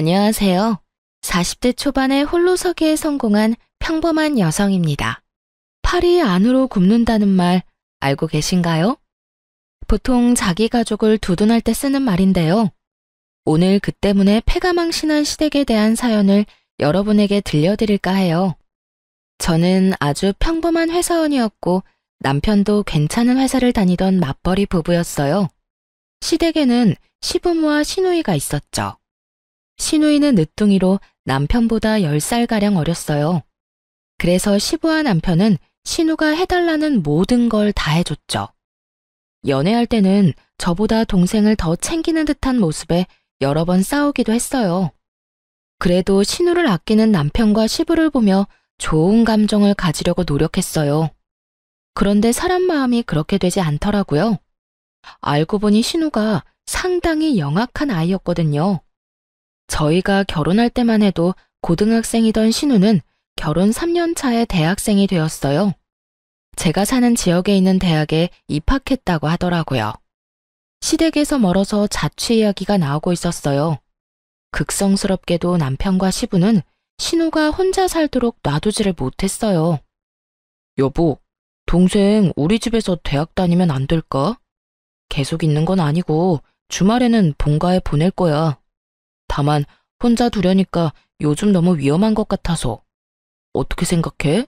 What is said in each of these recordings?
안녕하세요. 40대 초반에 홀로서기에 성공한 평범한 여성입니다. 팔이 안으로 굽는다는 말 알고 계신가요? 보통 자기 가족을 두둔할 때 쓰는 말인데요. 오늘 그 때문에 패가망신한 시댁에 대한 사연을 여러분에게 들려드릴까 해요. 저는 아주 평범한 회사원이었고 남편도 괜찮은 회사를 다니던 맞벌이 부부였어요. 시댁에는 시부모와 시누이가 있었죠. 시누이는 늦둥이로 남편보다 10살가량 어렸어요. 그래서 시부와 남편은 시누가 해달라는 모든 걸 다 해줬죠. 연애할 때는 저보다 동생을 더 챙기는 듯한 모습에 여러 번 싸우기도 했어요. 그래도 시누를 아끼는 남편과 시부를 보며 좋은 감정을 가지려고 노력했어요. 그런데 사람 마음이 그렇게 되지 않더라고요. 알고 보니 시누가 상당히 영악한 아이였거든요. 저희가 결혼할 때만 해도 고등학생이던 신우는 결혼 3년 차에 대학생이 되었어요. 제가 사는 지역에 있는 대학에 입학했다고 하더라고요. 시댁에서 멀어서 자취 이야기가 나오고 있었어요. 극성스럽게도 남편과 시부는 신우가 혼자 살도록 놔두지를 못했어요. 여보, 동생 우리 집에서 대학 다니면 안 될까? 계속 있는 건 아니고 주말에는 본가에 보낼 거야. 다만 혼자 두려니까 요즘 너무 위험한 것 같아서. 어떻게 생각해?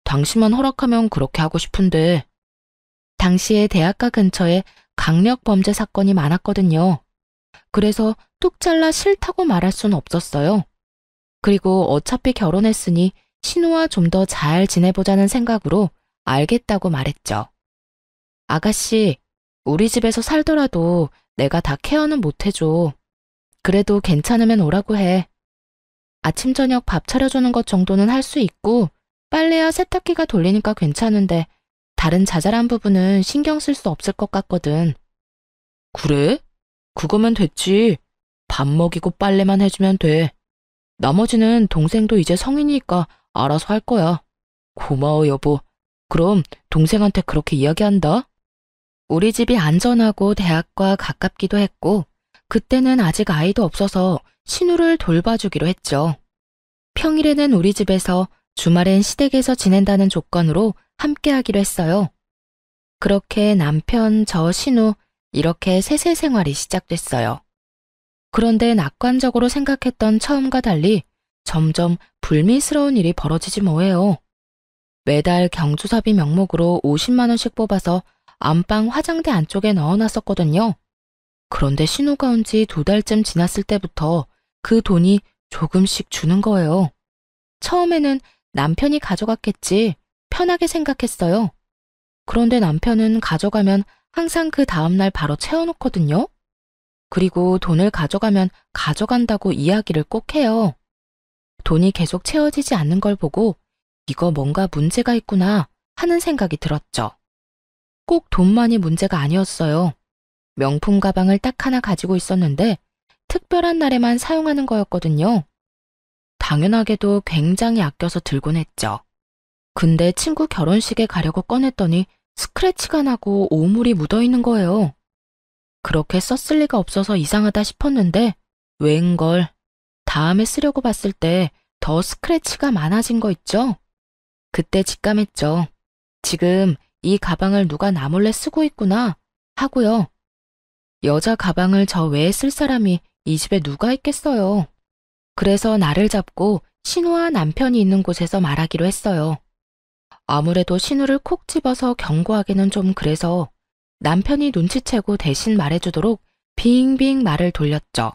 당신만 허락하면 그렇게 하고 싶은데. 당시에 대학가 근처에 강력 범죄 사건이 많았거든요. 그래서 뚝 잘라 싫다고 말할 순 없었어요. 그리고 어차피 결혼했으니 신우와 좀 더 잘 지내보자는 생각으로 알겠다고 말했죠. 아가씨, 우리 집에서 살더라도 내가 다 케어는 못 해줘. 그래도 괜찮으면 오라고 해. 아침 저녁 밥 차려주는 것 정도는 할 수 있고 빨래야 세탁기가 돌리니까 괜찮은데 다른 자잘한 부분은 신경 쓸 수 없을 것 같거든. 그래? 그거면 됐지. 밥 먹이고 빨래만 해주면 돼. 나머지는 동생도 이제 성인이니까 알아서 할 거야. 고마워, 여보. 그럼 동생한테 그렇게 이야기한다. 우리 집이 안전하고 대학과 가깝기도 했고 그때는 아직 아이도 없어서 신우를 돌봐주기로 했죠. 평일에는 우리 집에서 주말엔 시댁에서 지낸다는 조건으로 함께하기로 했어요. 그렇게 남편, 저, 신우 이렇게 셋의 생활이 시작됐어요. 그런데 낙관적으로 생각했던 처음과 달리 점점 불미스러운 일이 벌어지지 뭐예요. 매달 경조사비 명목으로 50만 원씩 뽑아서 안방 화장대 안쪽에 넣어놨었거든요. 그런데 신우가 온 지 2달쯤 지났을 때부터 그 돈이 조금씩 주는 거예요. 처음에는 남편이 가져갔겠지 편하게 생각했어요. 그런데 남편은 가져가면 항상 그 다음날 바로 채워놓거든요. 그리고 돈을 가져가면 가져간다고 이야기를 꼭 해요. 돈이 계속 채워지지 않는 걸 보고 이거 뭔가 문제가 있구나 하는 생각이 들었죠. 꼭 돈만이 문제가 아니었어요. 명품 가방을 딱 하나 가지고 있었는데 특별한 날에만 사용하는 거였거든요. 당연하게도 굉장히 아껴서 들곤 했죠. 근데 친구 결혼식에 가려고 꺼냈더니 스크래치가 나고 오물이 묻어있는 거예요. 그렇게 썼을 리가 없어서 이상하다 싶었는데 웬걸 다음에 쓰려고 봤을 때 더 스크래치가 많아진 거 있죠? 그때 직감했죠. 지금 이 가방을 누가 나 몰래 쓰고 있구나 하고요. 여자 가방을 저 외에 쓸 사람이 이 집에 누가 있겠어요. 그래서 나를 잡고 신우와 남편이 있는 곳에서 말하기로 했어요. 아무래도 신우를 콕 집어서 경고하기는 좀 그래서 남편이 눈치채고 대신 말해주도록 빙빙 말을 돌렸죠.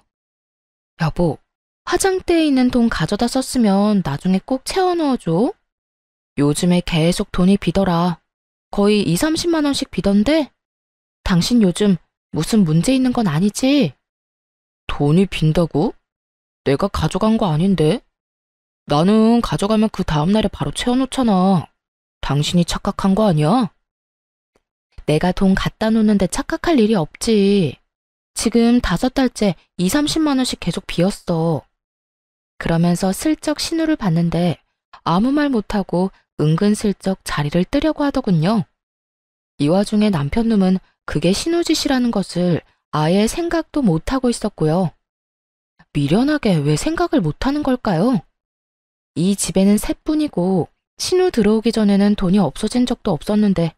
여보, 화장대에 있는 돈 가져다 썼으면 나중에 꼭 채워 넣어줘. 요즘에 계속 돈이 비더라. 거의 2, 30만 원씩 비던데? 당신 요즘 무슨 문제 있는 건 아니지? 돈이 빈다고? 내가 가져간 거 아닌데? 나는 가져가면 그 다음날에 바로 채워놓잖아. 당신이 착각한 거 아니야? 내가 돈 갖다 놓는데 착각할 일이 없지. 지금 5달째 2, 30만 원씩 계속 비었어. 그러면서 슬쩍 신우를 봤는데 아무 말 못하고 은근슬쩍 자리를 뜨려고 하더군요. 이 와중에 남편 놈은 그게 신우 짓이라는 것을 아예 생각도 못하고 있었고요. 미련하게 왜 생각을 못하는 걸까요? 이 집에는 셋뿐이고 신우 들어오기 전에는 돈이 없어진 적도 없었는데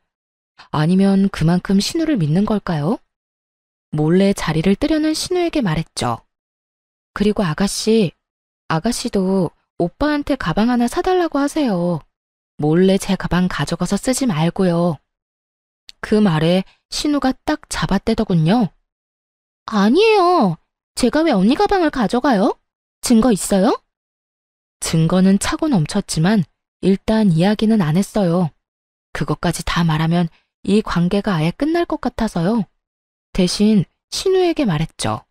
아니면 그만큼 신우를 믿는 걸까요? 몰래 자리를 뜨려는 신우에게 말했죠. 그리고 아가씨도 오빠한테 가방 하나 사달라고 하세요. 몰래 제 가방 가져가서 쓰지 말고요. 그 말에 신우가 딱 잡아떼더군요. 아니에요. 제가 왜 언니 가방을 가져가요? 증거 있어요? 증거는 차고 넘쳤지만 일단 이야기는 안 했어요. 그것까지 다 말하면 이 관계가 아예 끝날 것 같아서요. 대신 신우에게 말했죠.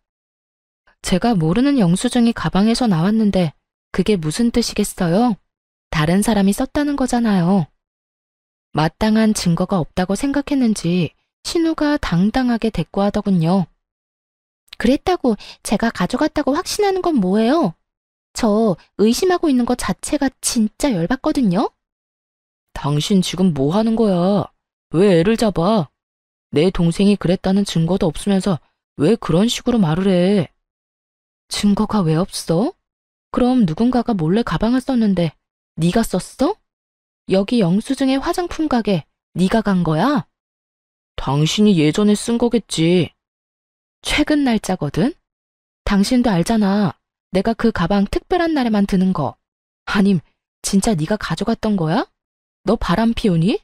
제가 모르는 영수증이 가방에서 나왔는데 그게 무슨 뜻이겠어요? 다른 사람이 썼다는 거잖아요. 마땅한 증거가 없다고 생각했는지 신우가 당당하게 대꾸하더군요. 그랬다고 제가 가져갔다고 확신하는 건 뭐예요? 저 의심하고 있는 것 자체가 진짜 열받거든요? 당신 지금 뭐 하는 거야? 왜 애를 잡아? 내 동생이 그랬다는 증거도 없으면서 왜 그런 식으로 말을 해? 증거가 왜 없어? 그럼 누군가가 몰래 가방을 썼는데 네가 썼어? 여기 영수증의 화장품 가게 네가 간 거야? 당신이 예전에 쓴 거겠지. 최근 날짜거든? 당신도 알잖아. 내가 그 가방 특별한 날에만 드는 거. 아님 진짜 네가 가져갔던 거야? 너 바람 피우니?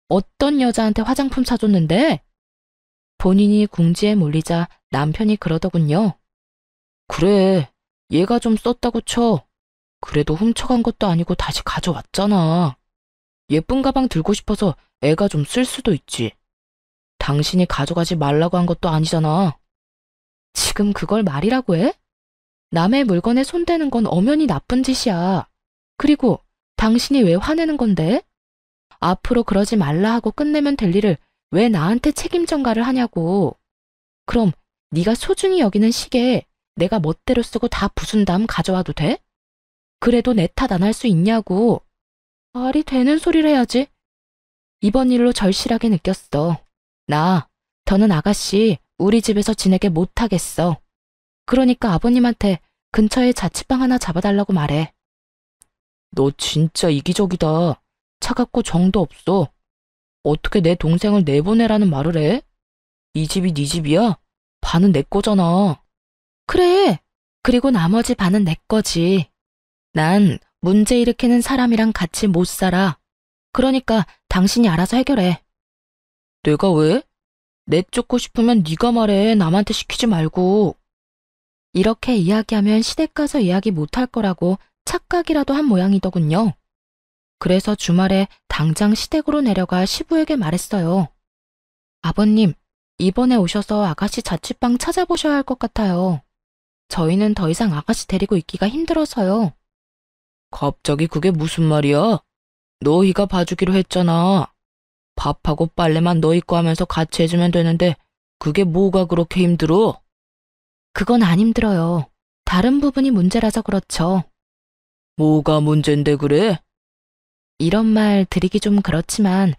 어떤 여자한테 화장품 사줬는데? 본인이 궁지에 몰리자 남편이 그러더군요. 그래, 얘가 좀 썼다고 쳐. 그래도 훔쳐간 것도 아니고 다시 가져왔잖아. 예쁜 가방 들고 싶어서 애가 좀 쓸 수도 있지. 당신이 가져가지 말라고 한 것도 아니잖아. 지금 그걸 말이라고 해? 남의 물건에 손대는 건 엄연히 나쁜 짓이야. 그리고 당신이 왜 화내는 건데? 앞으로 그러지 말라 하고 끝내면 될 일을 왜 나한테 책임 전가를 하냐고. 그럼 네가 소중히 여기는 시계 내가 멋대로 쓰고 다 부순 다음 가져와도 돼? 그래도 내 탓 안 할 수 있냐고. 말이 되는 소리를 해야지. 이번 일로 절실하게 느꼈어. 더는 아가씨 우리 집에서 지내게 못하겠어. 그러니까 아버님한테 근처에 자취방 하나 잡아달라고 말해. 너 진짜 이기적이다. 차갑고 정도 없어. 어떻게 내 동생을 내보내라는 말을 해? 이 집이 네 집이야? 반은 내 거잖아. 그래. 그리고 나머지 반은 내 거지. 난 문제 일으키는 사람이랑 같이 못 살아. 그러니까 당신이 알아서 해결해. 내가 왜? 내쫓고 싶으면 네가 말해. 남한테 시키지 말고. 이렇게 이야기하면 시댁 가서 이야기 못할 거라고 착각이라도 한 모양이더군요. 그래서 주말에 당장 시댁으로 내려가 시부에게 말했어요. 아버님, 이번에 오셔서 아가씨 자취방 찾아보셔야 할 것 같아요. 저희는 더 이상 아가씨 데리고 있기가 힘들어서요. 갑자기 그게 무슨 말이야? 너희가 봐주기로 했잖아. 밥하고 빨래만 너희 거 하면서 같이 해주면 되는데 그게 뭐가 그렇게 힘들어? 그건 안 힘들어요. 다른 부분이 문제라서 그렇죠. 뭐가 문제인데 그래? 이런 말 드리기 좀 그렇지만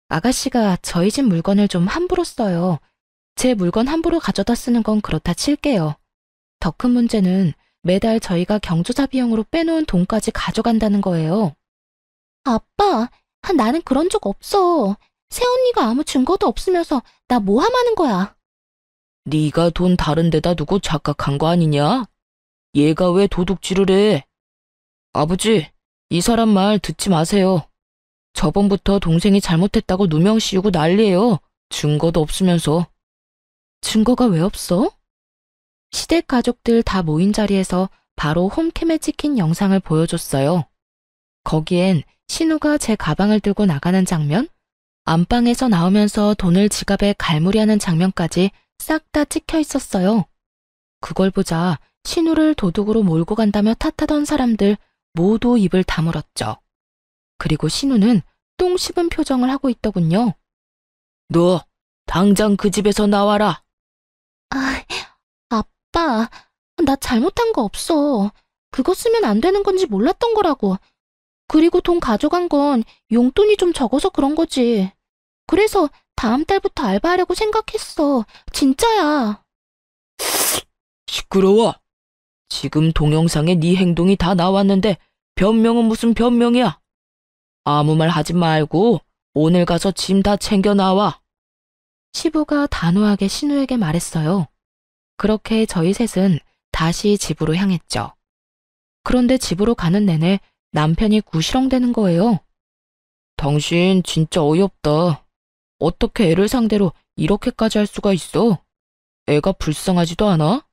아가씨가 저희 집 물건을 좀 함부로 써요. 제 물건 함부로 가져다 쓰는 건 그렇다 칠게요. 더 큰 문제는 매달 저희가 경조사 비용으로 빼놓은 돈까지 가져간다는 거예요. 아빠, 나는 그런 적 없어. 새언니가 아무 증거도 없으면서 나 모함하는 거야. 네가 돈 다른 데다 두고 착각한 거 아니냐? 얘가 왜 도둑질을 해? 아버지, 이 사람 말 듣지 마세요. 저번부터 동생이 잘못했다고 누명 씌우고 난리예요. 증거도 없으면서. 증거가 왜 없어? 시댁 가족들 다 모인 자리에서 바로 홈캠에 찍힌 영상을 보여줬어요. 거기엔 신우가 제 가방을 들고 나가는 장면, 안방에서 나오면서 돈을 지갑에 갈무리하는 장면까지 싹 다 찍혀 있었어요. 그걸 보자 신우를 도둑으로 몰고 간다며 탓하던 사람들 모두 입을 다물었죠. 그리고 신우는 똥 씹은 표정을 하고 있더군요. 너 당장 그 집에서 나와라. 아빠, 나 잘못한 거 없어. 그거 쓰면 안 되는 건지 몰랐던 거라고. 그리고 돈 가져간 건 용돈이 좀 적어서 그런 거지. 그래서 다음 달부터 알바하려고 생각했어. 진짜야. 시끄러워. 지금 동영상에 네 행동이 다 나왔는데 변명은 무슨 변명이야? 아무 말 하지 말고 오늘 가서 짐 다 챙겨 나와. 시부가 단호하게 신우에게 말했어요. 그렇게 저희 셋은 다시 집으로 향했죠. 그런데 집으로 가는 내내 남편이 구시렁대는 거예요. 당신 진짜 어이없다. 어떻게 애를 상대로 이렇게까지 할 수가 있어? 애가 불쌍하지도 않아?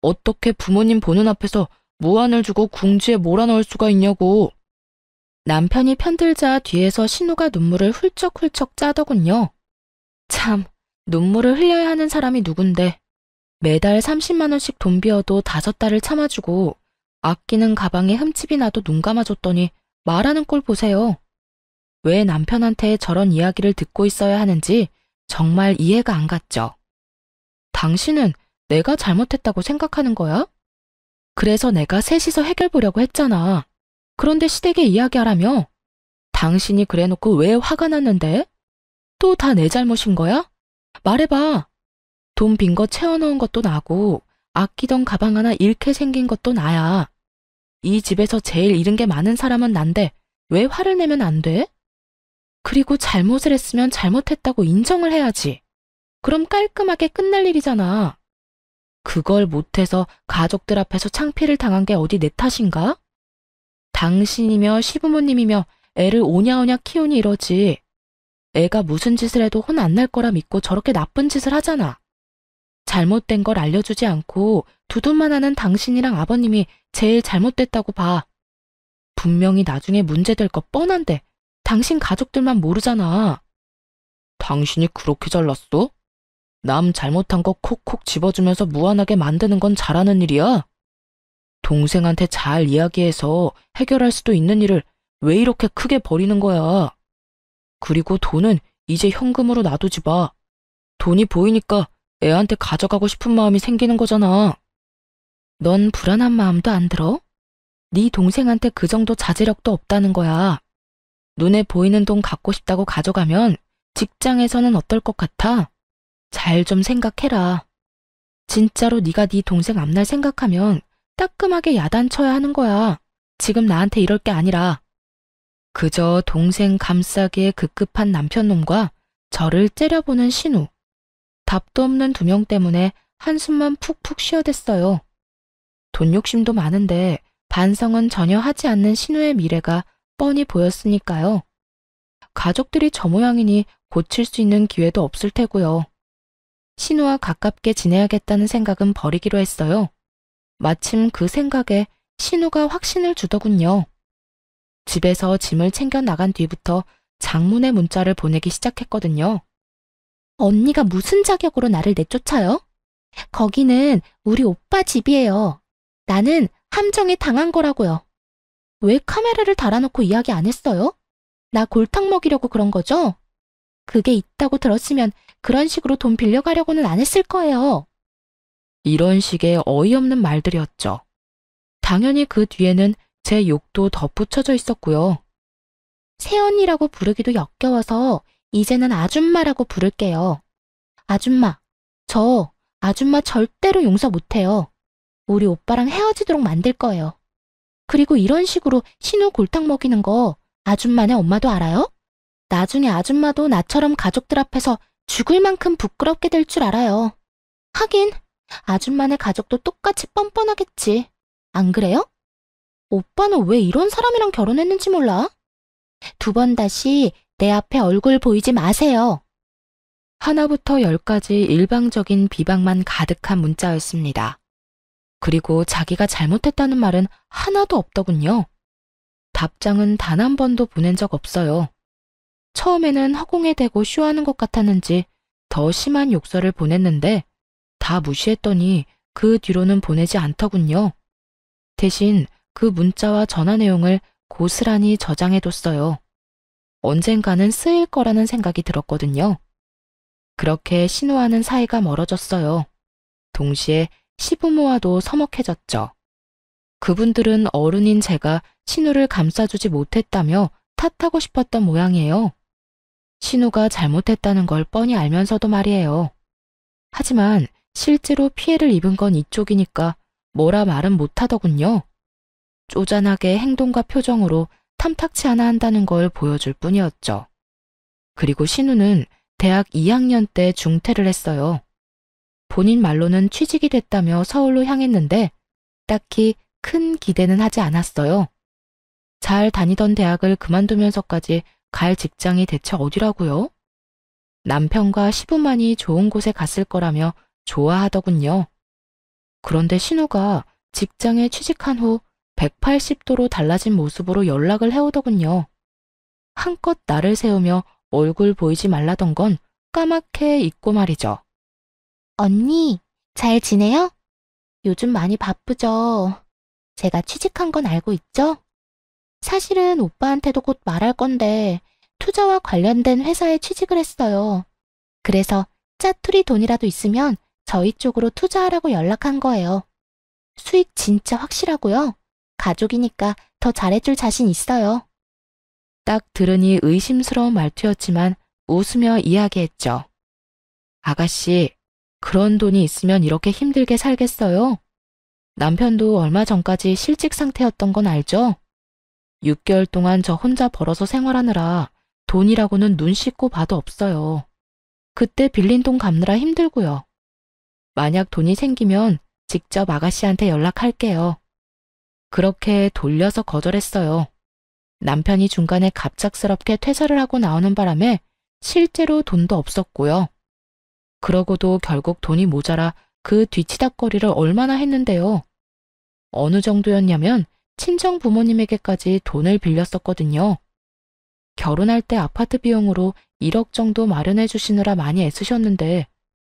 어떻게 부모님 보는 앞에서 무안을 주고 궁지에 몰아넣을 수가 있냐고. 남편이 편들자 뒤에서 신우가 눈물을 훌쩍훌쩍 짜더군요. 참, 눈물을 흘려야 하는 사람이 누군데 매달 30만 원씩 돈 비어도 5달을 참아주고 아끼는 가방에 흠집이 나도 눈 감아줬더니 말하는 꼴 보세요. 왜 남편한테 저런 이야기를 듣고 있어야 하는지 정말 이해가 안 갔죠. 당신은 내가 잘못했다고 생각하는 거야? 그래서 내가 셋이서 해결 보려고 했잖아. 그런데 시댁에 이야기하라며? 당신이 그래놓고 왜 화가 났는데? 또 다 내 잘못인 거야? 말해봐. 돈 빈 거 채워넣은 것도 나고 아끼던 가방 하나 잃게 생긴 것도 나야. 이 집에서 제일 잃은 게 많은 사람은 난데 왜 화를 내면 안 돼? 그리고 잘못을 했으면 잘못했다고 인정을 해야지. 그럼 깔끔하게 끝날 일이잖아. 그걸 못해서 가족들 앞에서 창피를 당한 게 어디 내 탓인가? 당신이며 시부모님이며 애를 오냐오냐 키우니 이러지. 애가 무슨 짓을 해도 혼 안 날 거라 믿고 저렇게 나쁜 짓을 하잖아. 잘못된 걸 알려주지 않고 두둔만 하는 당신이랑 아버님이 제일 잘못됐다고 봐. 분명히 나중에 문제될 거 뻔한데 당신 가족들만 모르잖아. 당신이 그렇게 잘났어? 남 잘못한 거 콕콕 집어주면서 무안하게 만드는 건 잘하는 일이야? 동생한테 잘 이야기해서 해결할 수도 있는 일을 왜 이렇게 크게 버리는 거야? 그리고 돈은 이제 현금으로 놔두지 마. 돈이 보이니까 애한테 가져가고 싶은 마음이 생기는 거잖아. 넌 불안한 마음도 안 들어? 네 동생한테 그 정도 자제력도 없다는 거야. 눈에 보이는 돈 갖고 싶다고 가져가면 직장에서는 어떨 것 같아? 잘 좀 생각해라. 진짜로 네가 네 동생 앞날 생각하면 따끔하게 야단쳐야 하는 거야. 지금 나한테 이럴 게 아니라. 그저 동생 감싸기에 급급한 남편놈과 저를 째려보는 신우. 답도 없는 두 명 때문에 한숨만 푹푹 쉬어댔어요. 돈 욕심도 많은데 반성은 전혀 하지 않는 신우의 미래가 뻔히 보였으니까요. 가족들이 저 모양이니 고칠 수 있는 기회도 없을 테고요. 신우와 가깝게 지내야겠다는 생각은 버리기로 했어요. 마침 그 생각에 신우가 확신을 주더군요. 집에서 짐을 챙겨 나간 뒤부터 장문의 문자를 보내기 시작했거든요. 언니가 무슨 자격으로 나를 내쫓아요? 거기는 우리 오빠 집이에요. 나는 함정에 당한 거라고요. 왜 카메라를 달아놓고 이야기 안 했어요? 나 골탕 먹이려고 그런 거죠? 그게 있다고 들었으면 그런 식으로 돈 빌려가려고는 안 했을 거예요. 이런 식의 어이없는 말들이었죠. 당연히 그 뒤에는 제 욕도 덧붙여져 있었고요. 새언니라고 부르기도 역겨워서 이제는 아줌마라고 부를게요. 아줌마, 저 아줌마 절대로 용서 못해요. 우리 오빠랑 헤어지도록 만들 거예요. 그리고 이런 식으로 신우 골탕 먹이는 거 아줌마네 엄마도 알아요? 나중에 아줌마도 나처럼 가족들 앞에서 죽을 만큼 부끄럽게 될 줄 알아요. 하긴 아줌마네 가족도 똑같이 뻔뻔하겠지. 안 그래요? 오빠는 왜 이런 사람이랑 결혼했는지 몰라? 2번 다시 내 앞에 얼굴 보이지 마세요. 하나부터 10까지 일방적인 비방만 가득한 문자였습니다. 그리고 자기가 잘못했다는 말은 하나도 없더군요. 답장은 단 한 번도 보낸 적 없어요. 처음에는 허공에 대고 쇼하는 것 같았는지 더 심한 욕설을 보냈는데 다 무시했더니 그 뒤로는 보내지 않더군요. 대신 그 문자와 전화 내용을 고스란히 저장해뒀어요. 언젠가는 쓰일 거라는 생각이 들었거든요. 그렇게 신우와는 사이가 멀어졌어요. 동시에 시부모와도 서먹해졌죠. 그분들은 어른인 제가 신우를 감싸주지 못했다며 탓하고 싶었던 모양이에요. 신우가 잘못했다는 걸 뻔히 알면서도 말이에요. 하지만 실제로 피해를 입은 건 이쪽이니까 뭐라 말은 못하더군요. 쪼잔하게 행동과 표정으로 탐탁치 않아 한다는 걸 보여줄 뿐이었죠. 그리고 신우는 대학 2학년 때 중퇴를 했어요. 본인 말로는 취직이 됐다며 서울로 향했는데 딱히 큰 기대는 하지 않았어요. 잘 다니던 대학을 그만두면서까지 갈 직장이 대체 어디라고요? 남편과 시부만이 좋은 곳에 갔을 거라며 좋아하더군요. 그런데 신우가 직장에 취직한 후 180도로 달라진 모습으로 연락을 해오더군요. 한껏 나를 세우며 얼굴 보이지 말라던 건 까맣게 잊고 말이죠. 언니, 잘 지내요? 요즘 많이 바쁘죠? 제가 취직한 건 알고 있죠? 사실은 오빠한테도 곧 말할 건데 투자와 관련된 회사에 취직을 했어요. 그래서 짜투리 돈이라도 있으면 저희 쪽으로 투자하라고 연락한 거예요. 수익 진짜 확실하고요. 가족이니까 더 잘해줄 자신 있어요. 딱 들으니 의심스러운 말투였지만 웃으며 이야기했죠. 아가씨, 그런 돈이 있으면 이렇게 힘들게 살겠어요? 남편도 얼마 전까지 실직 상태였던 건 알죠? 6개월 동안 저 혼자 벌어서 생활하느라 돈이라고는 눈 씻고 봐도 없어요. 그때 빌린 돈 갚느라 힘들고요. 만약 돈이 생기면 직접 아가씨한테 연락할게요. 그렇게 돌려서 거절했어요. 남편이 중간에 갑작스럽게 퇴사를 하고 나오는 바람에 실제로 돈도 없었고요. 그러고도 결국 돈이 모자라 그 뒤치다꺼리를 얼마나 했는데요. 어느 정도였냐면 친정 부모님에게까지 돈을 빌렸었거든요. 결혼할 때 아파트 비용으로 1억 정도 마련해 주시느라 많이 애쓰셨는데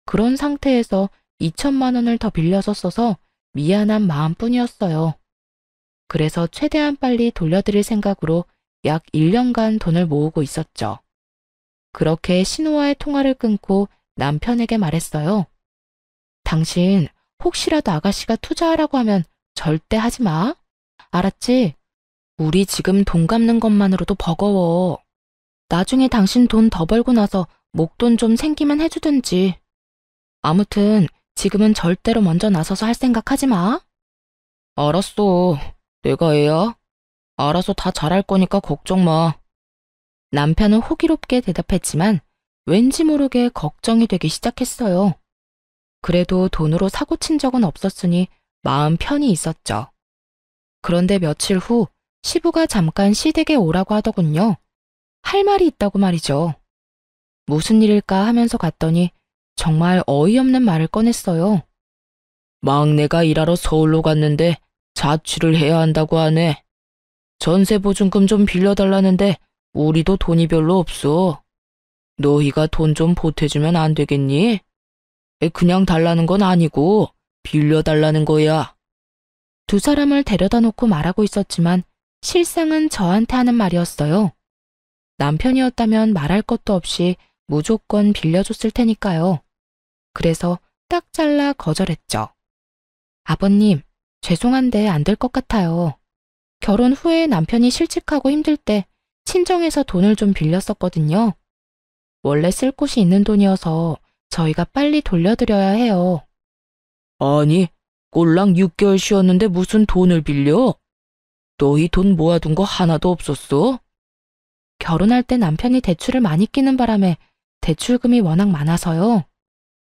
그런 상태에서 2천만 원을 더 빌려서 써서 미안한 마음뿐이었어요. 그래서 최대한 빨리 돌려드릴 생각으로 약 1년간 돈을 모으고 있었죠. 그렇게 신우와의 통화를 끊고 남편에게 말했어요. 당신 혹시라도 아가씨가 투자하라고 하면 절대 하지 마. 알았지? 우리 지금 돈 갚는 것만으로도 버거워. 나중에 당신 돈 더 벌고 나서 목돈 좀 생기면 해주든지. 아무튼 지금은 절대로 먼저 나서서 할 생각 하지 마. 알았어. 내가 애야? 알아서 다 잘할 거니까 걱정 마. 남편은 호기롭게 대답했지만 왠지 모르게 걱정이 되기 시작했어요. 그래도 돈으로 사고 친 적은 없었으니 마음 편히 있었죠. 그런데 며칠 후 시부가 잠깐 시댁에 오라고 하더군요. 할 말이 있다고 말이죠. 무슨 일일까 하면서 갔더니 정말 어이없는 말을 꺼냈어요. 막내가 일하러 서울로 갔는데 자취를 해야 한다고 하네. 전세 보증금 좀 빌려달라는데 우리도 돈이 별로 없어. 너희가 돈 좀 보태주면 안 되겠니? 그냥 달라는 건 아니고 빌려달라는 거야. 두 사람을 데려다 놓고 말하고 있었지만 실상은 저한테 하는 말이었어요. 남편이었다면 말할 것도 없이 무조건 빌려줬을 테니까요. 그래서 딱 잘라 거절했죠. 아버님, 죄송한데 안 될 것 같아요. 결혼 후에 남편이 실직하고 힘들 때 친정에서 돈을 좀 빌렸었거든요. 원래 쓸 곳이 있는 돈이어서 저희가 빨리 돌려드려야 해요. 아니, 꼴랑 6개월 쉬었는데 무슨 돈을 빌려? 너희 돈 모아둔 거 하나도 없었어? 결혼할 때 남편이 대출을 많이 끼는 바람에 대출금이 워낙 많아서요.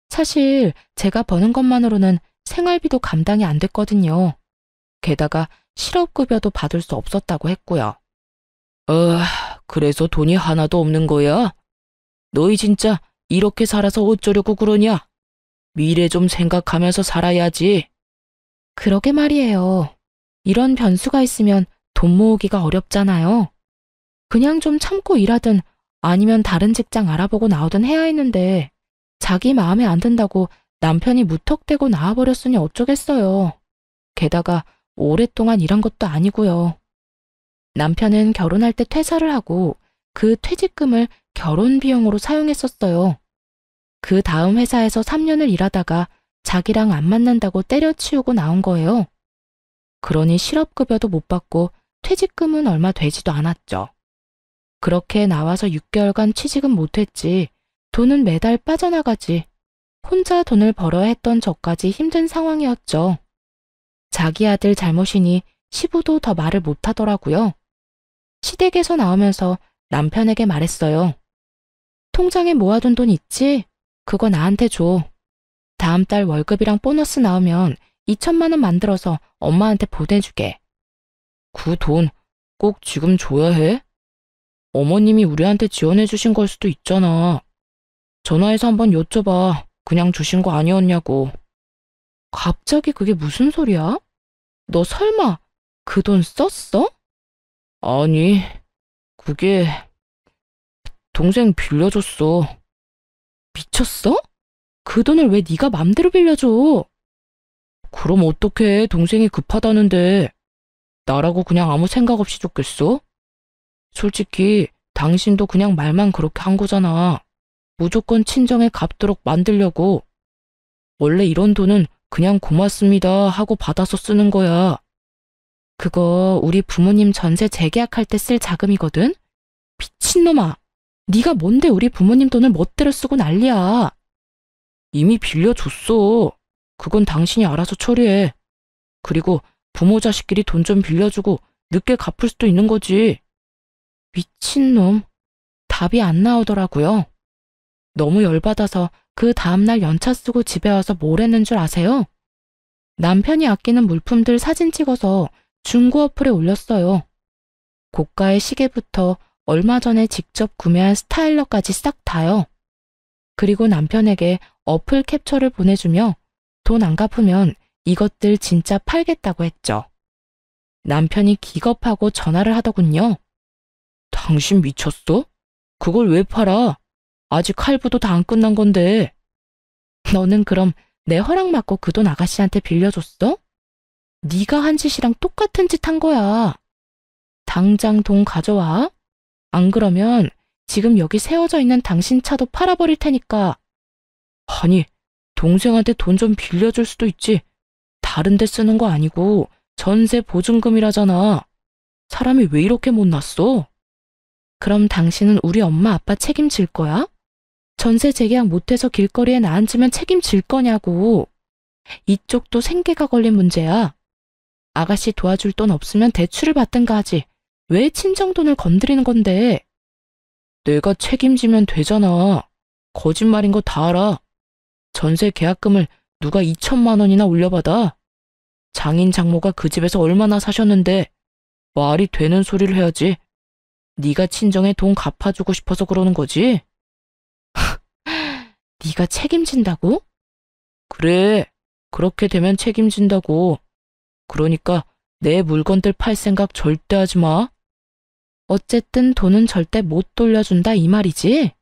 사실 제가 버는 것만으로는 생활비도 감당이 안 됐거든요. 게다가 실업급여도 받을 수 없었다고 했고요. 그래서 돈이 하나도 없는 거야? 너희 진짜 이렇게 살아서 어쩌려고 그러냐? 미래 좀 생각하면서 살아야지. 그러게 말이에요. 이런 변수가 있으면 돈 모으기가 어렵잖아요. 그냥 좀 참고 일하든 아니면 다른 직장 알아보고 나오든 해야 했는데 자기 마음에 안 든다고 남편이 무턱대고 나와버렸으니 어쩌겠어요. 게다가 오랫동안 일한 것도 아니고요. 남편은 결혼할 때 퇴사를 하고 그 퇴직금을 결혼 비용으로 사용했었어요. 그 다음 회사에서 3년을 일하다가 자기랑 안 맞는다고 때려치우고 나온 거예요. 그러니 실업급여도 못 받고 퇴직금은 얼마 되지도 않았죠. 그렇게 나와서 6개월간 취직은 못했지 돈은 매달 빠져나가지 혼자 돈을 벌어야 했던 저까지 힘든 상황이었죠. 자기 아들 잘못이니 시부도 더 말을 못하더라고요. 시댁에서 나오면서 남편에게 말했어요. 통장에 모아둔 돈 있지? 그거 나한테 줘. 다음 달 월급이랑 보너스 나오면 2천만 원 만들어서 엄마한테 보내주게. 그 돈 꼭 지금 줘야 해? 어머님이 우리한테 지원해 주신 걸 수도 있잖아. 전화해서 한번 여쭤봐. 그냥 주신 거 아니었냐고. 갑자기 그게 무슨 소리야? 너 설마 그 돈 썼어? 아니, 그게 동생 빌려줬어. 미쳤어? 그 돈을 왜 네가 맘대로 빌려줘? 그럼 어떡해, 동생이 급하다는데. 나라고 그냥 아무 생각 없이 줬겠어? 솔직히 당신도 그냥 말만 그렇게 한 거잖아. 무조건 친정에 갚도록 만들려고. 원래 이런 돈은 그냥 고맙습니다 하고 받아서 쓰는 거야. 그거 우리 부모님 전세 재계약할 때 쓸 자금이거든? 미친놈아. 네가 뭔데 우리 부모님 돈을 멋대로 쓰고 난리야. 이미 빌려줬어. 그건 당신이 알아서 처리해. 그리고 부모 자식끼리 돈 좀 빌려주고 늦게 갚을 수도 있는 거지. 미친놈. 답이 안 나오더라고요. 너무 열받아서 그 다음날 연차 쓰고 집에 와서 뭘 했는 줄 아세요? 남편이 아끼는 물품들 사진 찍어서 중고 어플에 올렸어요. 고가의 시계부터 얼마 전에 직접 구매한 스타일러까지 싹 다요. 그리고 남편에게 어플 캡처를 보내주며 돈 안 갚으면 이것들 진짜 팔겠다고 했죠. 남편이 기겁하고 전화를 하더군요. 당신 미쳤어? 그걸 왜 팔아? 아직 할부도 다 안 끝난 건데. 너는 그럼 내 허락 받고 그 돈 아가씨한테 빌려줬어? 네가 한 짓이랑 똑같은 짓 한 거야. 당장 돈 가져와. 안 그러면 지금 여기 세워져 있는 당신 차도 팔아버릴 테니까. 아니, 동생한테 돈 좀 빌려줄 수도 있지. 다른 데 쓰는 거 아니고 전세 보증금이라잖아. 사람이 왜 이렇게 못났어? 그럼 당신은 우리 엄마 아빠 책임질 거야? 전세 재계약 못해서 길거리에 나앉으면 책임질 거냐고. 이쪽도 생계가 걸린 문제야. 아가씨 도와줄 돈 없으면 대출을 받든가 하지. 왜 친정돈을 건드리는 건데? 내가 책임지면 되잖아. 거짓말인 거 다 알아. 전세 계약금을 누가 2천만 원이나 올려받아? 장인 장모가 그 집에서 얼마나 사셨는데 말이 되는 소리를 해야지. 네가 친정에 돈 갚아주고 싶어서 그러는 거지? 네가 책임진다고? 그래, 그렇게 되면 책임진다고. 그러니까 내 물건들 팔 생각 절대 하지 마. 어쨌든 돈은 절대 못 돌려준다 이 말이지?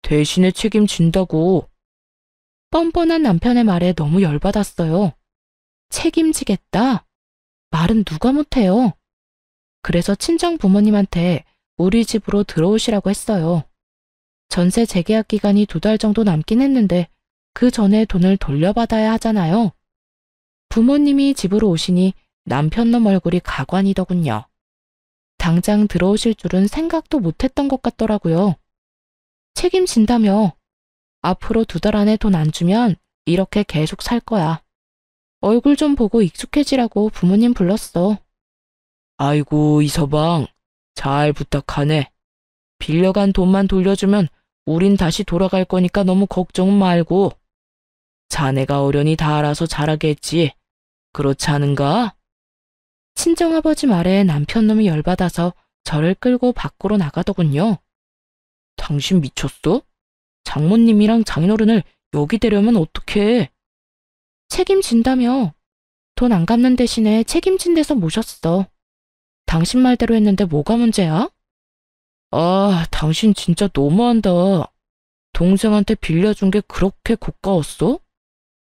대신에 책임진다고. 뻔뻔한 남편의 말에 너무 열받았어요. 책임지겠다? 말은 누가 못해요. 그래서 친정 부모님한테 우리 집으로 들어오시라고 했어요. 전세 재계약 기간이 2달 정도 남긴 했는데 그 전에 돈을 돌려받아야 하잖아요. 부모님이 집으로 오시니 남편놈 얼굴이 가관이더군요. 당장 들어오실 줄은 생각도 못했던 것 같더라고요. 책임진다며. 앞으로 2달 안에 돈 안 주면 이렇게 계속 살 거야. 얼굴 좀 보고 익숙해지라고 부모님 불렀어. 아이고, 이서방. 잘 부탁하네. 빌려간 돈만 돌려주면 우린 다시 돌아갈 거니까 너무 걱정은 말고. 자네가 어련히 다 알아서 잘하게 했지. 그렇지 않은가? 친정아버지 말에 남편놈이 열받아서 저를 끌고 밖으로 나가더군요. 당신 미쳤어? 장모님이랑 장인어른을 여기 데려오면 어떡해? 책임진다며. 돈 안 갚는 대신에 책임진 데서 모셨어. 당신 말대로 했는데 뭐가 문제야? 아, 당신 진짜 너무한다. 동생한테 빌려준 게 그렇게 고가웠어?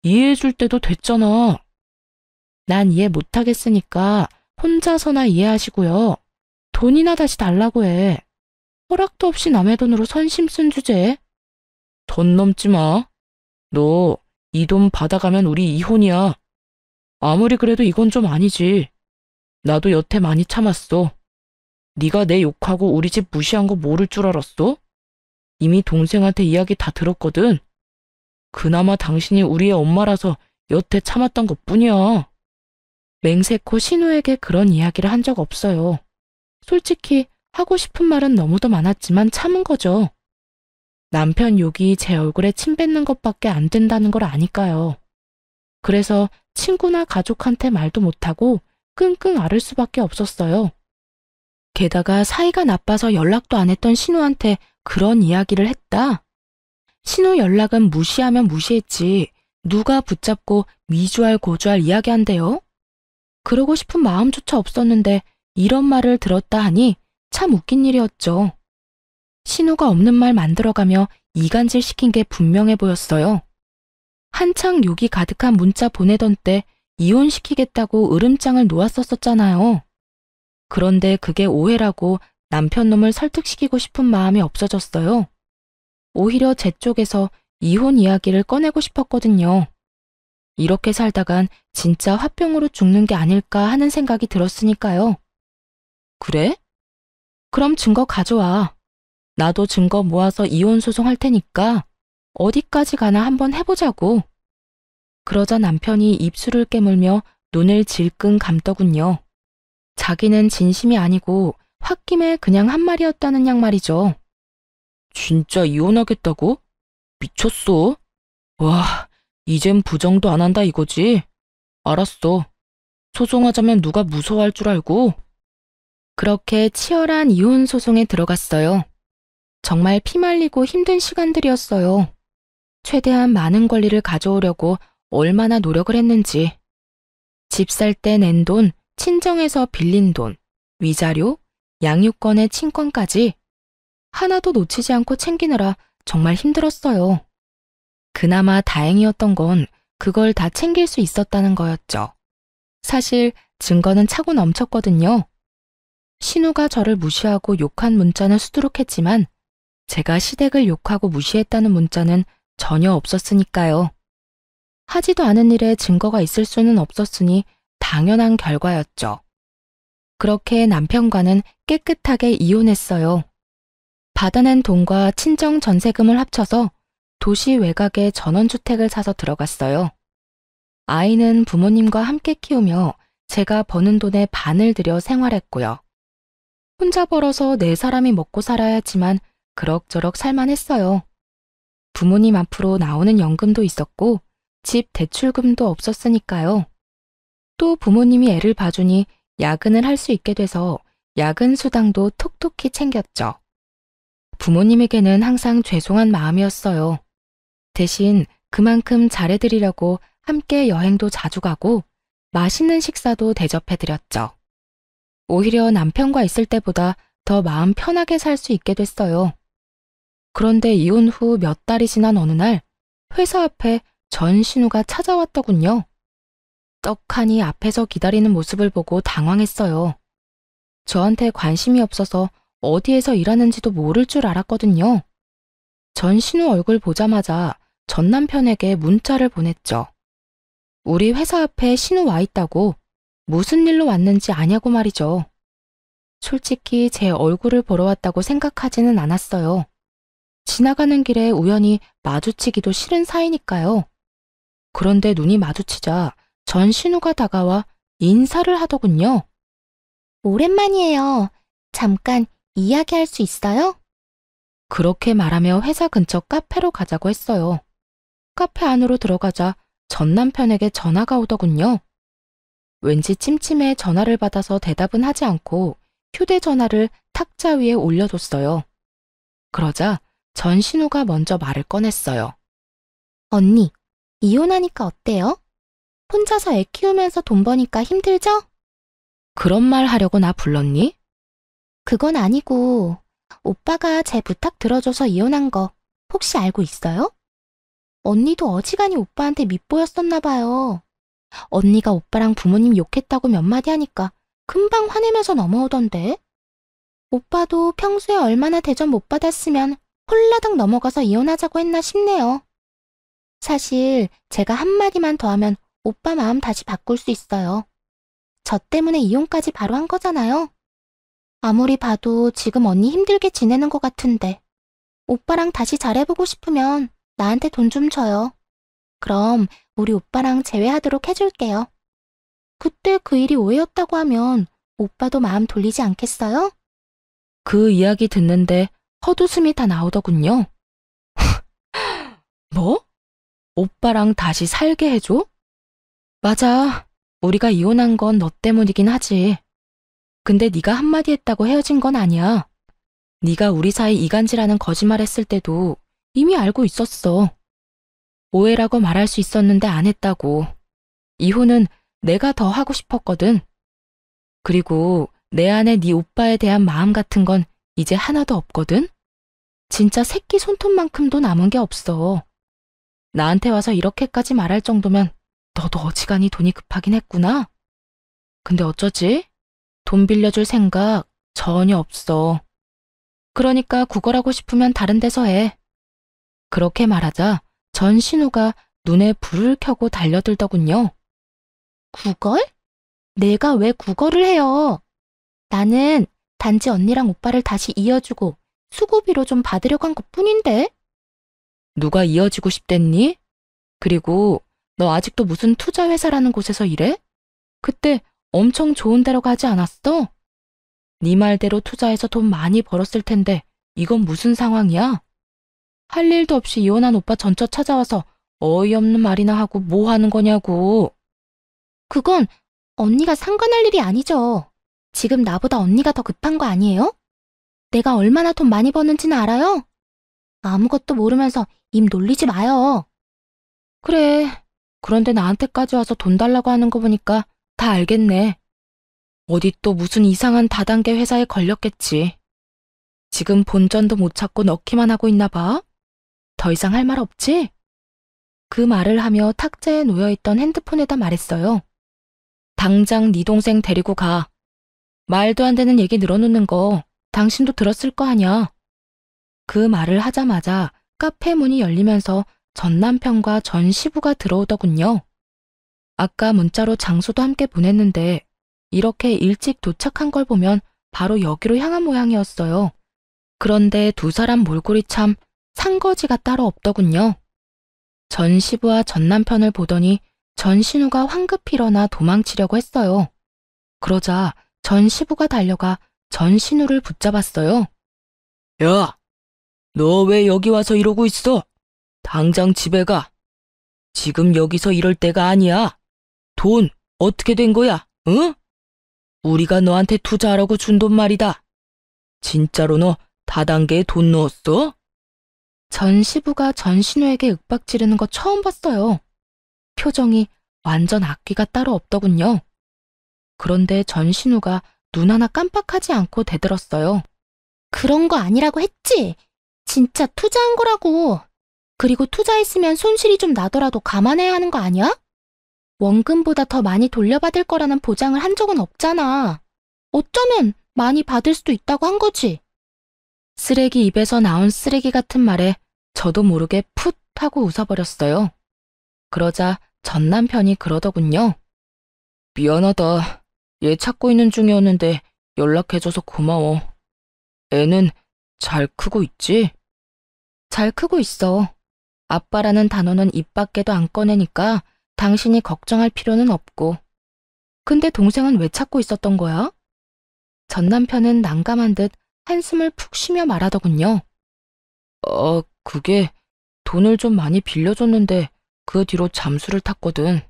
이해해줄 때도 됐잖아. 난 이해 못하겠으니까 혼자서나 이해하시고요. 돈이나 다시 달라고 해. 허락도 없이 남의 돈으로 선심 쓴 주제에. 돈 넘지 마. 너 이 돈 받아가면 우리 이혼이야. 아무리 그래도 이건 좀 아니지. 나도 여태 많이 참았어. 네가 내 욕하고 우리 집 무시한 거 모를 줄 알았어? 이미 동생한테 이야기 다 들었거든. 그나마 당신이 우리의 엄마라서 여태 참았던 것뿐이야. 맹세코 신우에게 그런 이야기를 한 적 없어요. 솔직히 하고 싶은 말은 너무도 많았지만 참은 거죠. 남편 욕이 제 얼굴에 침 뱉는 것밖에 안 된다는 걸 아니까요. 그래서 친구나 가족한테 말도 못하고 끙끙 앓을 수밖에 없었어요. 게다가 사이가 나빠서 연락도 안 했던 신우한테 그런 이야기를 했다? 신우 연락은 무시하면 무시했지 누가 붙잡고 미주알 고주알 이야기한대요? 그러고 싶은 마음조차 없었는데 이런 말을 들었다 하니 참 웃긴 일이었죠. 신우가 없는 말 만들어가며 이간질 시킨 게 분명해 보였어요. 한창 욕이 가득한 문자 보내던 때 이혼시키겠다고 으름장을 놓았었잖아요. 그런데 그게 오해라고 남편 놈을 설득시키고 싶은 마음이 없어졌어요. 오히려 제 쪽에서 이혼 이야기를 꺼내고 싶었거든요. 이렇게 살다간 진짜 화병으로 죽는 게 아닐까 하는 생각이 들었으니까요. 그래? 그럼 증거 가져와. 나도 증거 모아서 이혼 소송할 테니까 어디까지 가나 한번 해보자고. 그러자 남편이 입술을 깨물며 눈을 질끈 감더군요. 자기는 진심이 아니고 홧김에 그냥 한 말이었다는 양 말이죠. 진짜 이혼하겠다고? 미쳤어? 와, 이젠 부정도 안 한다 이거지? 알았어. 소송하자면 누가 무서워할 줄 알고? 그렇게 치열한 이혼 소송에 들어갔어요. 정말 피말리고 힘든 시간들이었어요. 최대한 많은 권리를 가져오려고 얼마나 노력을 했는지. 집 살 때 낸 돈, 친정에서 빌린 돈, 위자료, 양육권의 친권까지 하나도 놓치지 않고 챙기느라 정말 힘들었어요. 그나마 다행이었던 건 그걸 다 챙길 수 있었다는 거였죠. 사실 증거는 차고 넘쳤거든요. 신우가 저를 무시하고 욕한 문자는 수두룩했지만 제가 시댁을 욕하고 무시했다는 문자는 전혀 없었으니까요. 하지도 않은 일에 증거가 있을 수는 없었으니 당연한 결과였죠. 그렇게 남편과는 깨끗하게 이혼했어요. 받아낸 돈과 친정 전세금을 합쳐서 도시 외곽에 전원주택을 사서 들어갔어요. 아이는 부모님과 함께 키우며 제가 버는 돈의 반을 들여 생활했고요. 혼자 벌어서 네 사람이 먹고 살아야지만 그럭저럭 살만했어요. 부모님 앞으로 나오는 연금도 있었고 집 대출금도 없었으니까요. 또 부모님이 애를 봐주니 야근을 할 수 있게 돼서 야근 수당도 톡톡히 챙겼죠. 부모님에게는 항상 죄송한 마음이었어요. 대신 그만큼 잘해드리려고 함께 여행도 자주 가고 맛있는 식사도 대접해드렸죠. 오히려 남편과 있을 때보다 더 마음 편하게 살 수 있게 됐어요. 그런데 이혼 후 몇 달이 지난 어느 날 회사 앞에 전신우가 찾아왔더군요. 떡하니 앞에서 기다리는 모습을 보고 당황했어요. 저한테 관심이 없어서 어디에서 일하는지도 모를 줄 알았거든요. 전신우 얼굴 보자마자 전 남편에게 문자를 보냈죠. 우리 회사 앞에 신우 와 있다고 무슨 일로 왔는지 아냐고 말이죠. 솔직히 제 얼굴을 보러 왔다고 생각하지는 않았어요. 지나가는 길에 우연히 마주치기도 싫은 사이니까요. 그런데 눈이 마주치자 전신우가 다가와 인사를 하더군요. 오랜만이에요. 잠깐 이야기할 수 있어요? 그렇게 말하며 회사 근처 카페로 가자고 했어요. 카페 안으로 들어가자 전 남편에게 전화가 오더군요. 왠지 찜찜해 전화를 받아서 대답은 하지 않고 휴대전화를 탁자 위에 올려뒀어요. 그러자 전신우가 먼저 말을 꺼냈어요. 언니, 이혼하니까 어때요? 혼자서 애 키우면서 돈 버니까 힘들죠? 그런 말 하려고 나 불렀니? 그건 아니고 오빠가 제 부탁 들어줘서 이혼한 거 혹시 알고 있어요? 언니도 어지간히 오빠한테 밉보였었나 봐요. 언니가 오빠랑 부모님 욕했다고 몇 마디 하니까 금방 화내면서 넘어오던데. 오빠도 평소에 얼마나 대접 못 받았으면 홀라당 넘어가서 이혼하자고 했나 싶네요. 사실 제가 한마디만 더 하면 오빠 마음 다시 바꿀 수 있어요. 저 때문에 이혼까지 바로 한 거잖아요. 아무리 봐도 지금 언니 힘들게 지내는 것 같은데 오빠랑 다시 잘해보고 싶으면 나한테 돈 좀 줘요. 그럼 우리 오빠랑 재회하도록 해줄게요. 그때 그 일이 오해였다고 하면 오빠도 마음 돌리지 않겠어요? 그 이야기 듣는데 헛웃음이 다 나오더군요. 뭐? 오빠랑 다시 살게 해줘? 맞아. 우리가 이혼한 건 너 때문이긴 하지. 근데 네가 한마디 했다고 헤어진 건 아니야. 네가 우리 사이 이간질하는 거짓말했을 때도 이미 알고 있었어. 오해라고 말할 수 있었는데 안 했다고. 이혼은 내가 더 하고 싶었거든. 그리고 내 안에 네 오빠에 대한 마음 같은 건 이제 하나도 없거든. 진짜 새끼 손톱만큼도 남은 게 없어. 나한테 와서 이렇게까지 말할 정도면 너도 어지간히 돈이 급하긴 했구나. 근데 어쩌지? 돈 빌려줄 생각 전혀 없어. 그러니까 구걸하고 싶으면 다른 데서 해. 그렇게 말하자 전신우가 눈에 불을 켜고 달려들더군요. 구걸? 내가 왜 구걸을 해요? 나는 단지 언니랑 오빠를 다시 이어주고 수고비로 좀 받으려고 한 것뿐인데? 누가 이어지고 싶댔니? 그리고 너 아직도 무슨 투자회사라는 곳에서 일해? 그때 엄청 좋은 데로 가지 않았어? 네 말대로 투자해서 돈 많이 벌었을 텐데 이건 무슨 상황이야? 할 일도 없이 이혼한 오빠 전처 찾아와서 어이없는 말이나 하고 뭐 하는 거냐고. 그건 언니가 상관할 일이 아니죠. 지금 나보다 언니가 더 급한 거 아니에요? 내가 얼마나 돈 많이 버는지는 알아요? 아무것도 모르면서 입 놀리지 마요. 그래. 그런데 나한테까지 와서 돈 달라고 하는 거 보니까 다 알겠네. 어디 또 무슨 이상한 다단계 회사에 걸렸겠지. 지금 본전도 못 찾고 넣기만 하고 있나 봐. 더 이상 할 말 없지? 그 말을 하며 탁자에 놓여있던 핸드폰에다 말했어요. 당장 네 동생 데리고 가. 말도 안 되는 얘기 늘어놓는 거 당신도 들었을 거 아냐. 그 말을 하자마자 카페 문이 열리면서 전 남편과 전 시부가 들어오더군요. 아까 문자로 장소도 함께 보냈는데 이렇게 일찍 도착한 걸 보면 바로 여기로 향한 모양이었어요. 그런데 두 사람 몰골이 참 상거지가 따로 없더군요. 전 시부와 전 남편을 보더니 전 신우가 황급히 일어나 도망치려고 했어요. 그러자 전 시부가 달려가 전 신우를 붙잡았어요. 야, 너 왜 여기 와서 이러고 있어? 당장 집에 가. 지금 여기서 이럴 때가 아니야. 돈 어떻게 된 거야? 응? 우리가 너한테 투자하라고 준 돈 말이다. 진짜로 너 다단계에 돈 넣었어? 전 시부가 전 신우에게 윽박 지르는 거 처음 봤어요. 표정이 완전 악귀가 따로 없더군요. 그런데 전 신우가 눈 하나 깜빡하지 않고 대들었어요. 그런 거 아니라고 했지? 진짜 투자한 거라고. 그리고 투자했으면 손실이 좀 나더라도 감안해야 하는 거 아니야? 원금보다 더 많이 돌려받을 거라는 보장을 한 적은 없잖아. 어쩌면 많이 받을 수도 있다고 한 거지. 쓰레기 입에서 나온 쓰레기 같은 말에 저도 모르게 풋 하고 웃어버렸어요. 그러자 전 남편이 그러더군요. 미안하다. 얘 찾고 있는 중이었는데 연락해줘서 고마워. 애는 잘 크고 있지? 잘 크고 있어. 아빠라는 단어는 입 밖에도 안 꺼내니까 당신이 걱정할 필요는 없고. 근데 동생은 왜 찾고 있었던 거야? 전 남편은 난감한 듯 한숨을 푹 쉬며 말하더군요. 그게 돈을 좀 많이 빌려줬는데 그 뒤로 잠수를 탔거든.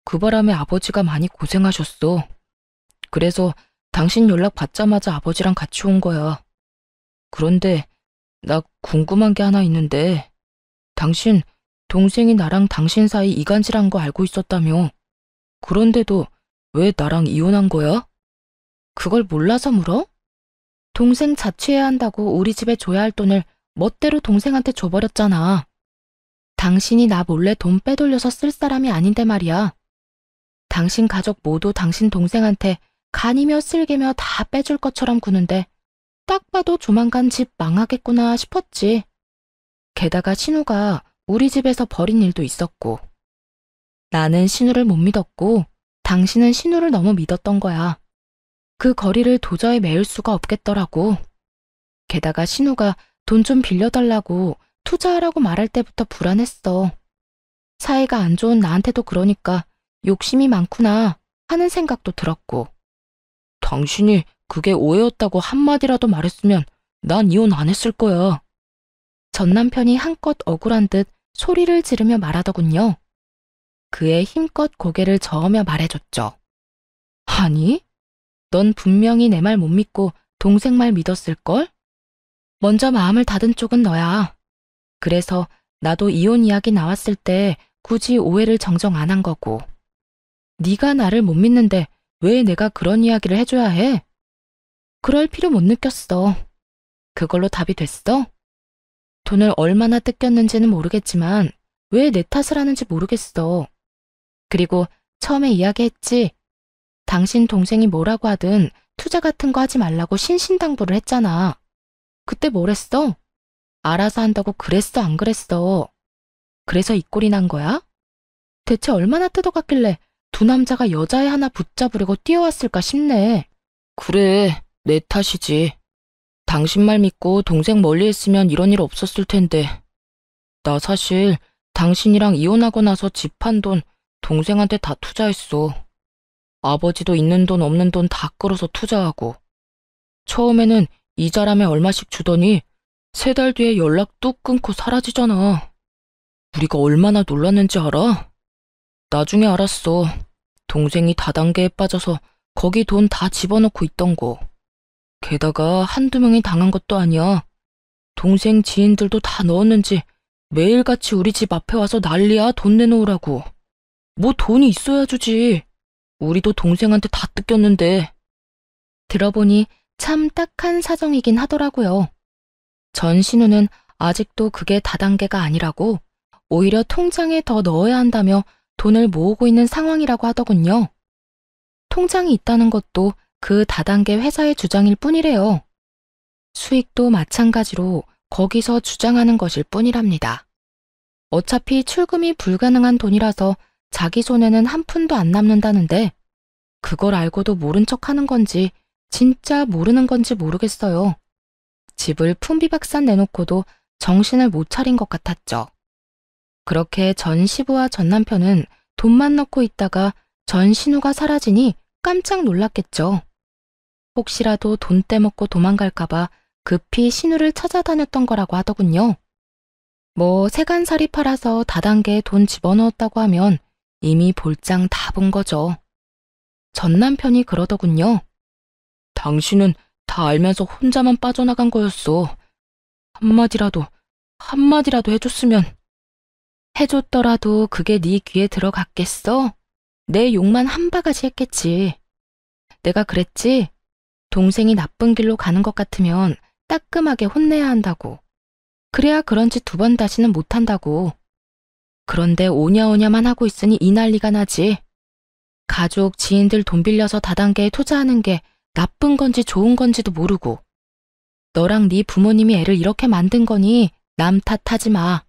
그 바람에 아버지가 많이 고생하셨어. 그래서 당신 연락 받자마자 아버지랑 같이 온 거야. 그런데 나 궁금한 게 하나 있는데 당신 동생이 나랑 당신 사이 이간질한 거 알고 있었다며. 그런데도 왜 나랑 이혼한 거야? 그걸 몰라서 물어? 동생 자취해야 한다고 우리 집에 줘야 할 돈을 멋대로 동생한테 줘버렸잖아. 당신이 나 몰래 돈 빼돌려서 쓸 사람이 아닌데 말이야. 당신 가족 모두 당신 동생한테 간이며 쓸개며 다 빼줄 것처럼 구는데 딱 봐도 조만간 집 망하겠구나 싶었지. 게다가 신우가 우리 집에서 벌인 일도 있었고. 나는 신우를 못 믿었고 당신은 신우를 너무 믿었던 거야. 그 거리를 도저히 메울 수가 없겠더라고. 게다가 신우가 돈 좀 빌려달라고 투자하라고 말할 때부터 불안했어. 사이가 안 좋은 나한테도 그러니까 욕심이 많구나 하는 생각도 들었고. 당신이 그게 오해였다고 한마디라도 말했으면 난 이혼 안 했을 거야. 전 남편이 한껏 억울한 듯 소리를 지르며 말하더군요. 그의 힘껏 고개를 저으며 말해줬죠. 아니, 넌 분명히 내 말 못 믿고 동생 말 믿었을걸? 먼저 마음을 닫은 쪽은 너야. 그래서 나도 이혼 이야기 나왔을 때 굳이 오해를 정정 안 한 거고. 네가 나를 못 믿는데 왜 내가 그런 이야기를 해줘야 해? 그럴 필요 못 느꼈어. 그걸로 답이 됐어? 돈을 얼마나 뜯겼는지는 모르겠지만 왜 내 탓을 하는지 모르겠어. 그리고 처음에 이야기했지. 당신 동생이 뭐라고 하든 투자 같은 거 하지 말라고 신신당부를 했잖아. 그때 뭘 했어? 알아서 한다고 그랬어, 안 그랬어? 그래서 이 꼴이 난 거야? 대체 얼마나 뜯어갔길래 두 남자가 여자애 하나 붙잡으려고 뛰어왔을까 싶네. 그래, 내 탓이지. 당신 말 믿고 동생 멀리 했으면 이런 일 없었을 텐데. 나 사실 당신이랑 이혼하고 나서 집 판 돈 동생한테 다 투자했어. 아버지도 있는 돈 없는 돈 다 끌어서 투자하고. 처음에는 이자람에 얼마씩 주더니 3달 뒤에 연락 뚝 끊고 사라지잖아. 우리가 얼마나 놀랐는지 알아? 나중에 알았어. 동생이 다단계에 빠져서 거기 돈 다 집어넣고 있던 거. 게다가 한두 명이 당한 것도 아니야. 동생 지인들도 다 넣었는지 매일같이 우리 집 앞에 와서 난리야. 돈 내놓으라고. 뭐 돈이 있어야 주지. 우리도 동생한테 다 뜯겼는데. 들어보니 참 딱한 사정이긴 하더라고요. 전신우는 아직도 그게 다단계가 아니라고 오히려 통장에 더 넣어야 한다며 돈을 모으고 있는 상황이라고 하더군요. 통장이 있다는 것도 그 다단계 회사의 주장일 뿐이래요. 수익도 마찬가지로 거기서 주장하는 것일 뿐이랍니다. 어차피 출금이 불가능한 돈이라서 자기 손에는 한 푼도 안 남는다는데 그걸 알고도 모른 척 하는 건지 진짜 모르는 건지 모르겠어요. 집을 풍비박산 내놓고도 정신을 못 차린 것 같았죠. 그렇게 전 시부와 전 남편은 돈만 넣고 있다가 전 신우가 사라지니 깜짝 놀랐겠죠. 혹시라도 돈 떼먹고 도망갈까봐 급히 신우를 찾아다녔던 거라고 하더군요. 뭐 세간살이 팔아서 다단계에 돈 집어넣었다고 하면 이미 볼장 다 본 거죠. 전 남편이 그러더군요. 당신은 다 알면서 혼자만 빠져나간 거였어. 한마디라도 해줬으면. 해줬더라도 그게 네 귀에 들어갔겠어? 내 욕만 한 바가지 했겠지. 내가 그랬지? 동생이 나쁜 길로 가는 것 같으면 따끔하게 혼내야 한다고. 그래야 그런 짓 2번 다시는 못한다고. 그런데 오냐오냐만 하고 있으니 이 난리가 나지. 가족, 지인들 돈 빌려서 다단계에 투자하는 게 나쁜 건지 좋은 건지도 모르고. 너랑 네 부모님이 애를 이렇게 만든 거니 남 탓하지 마.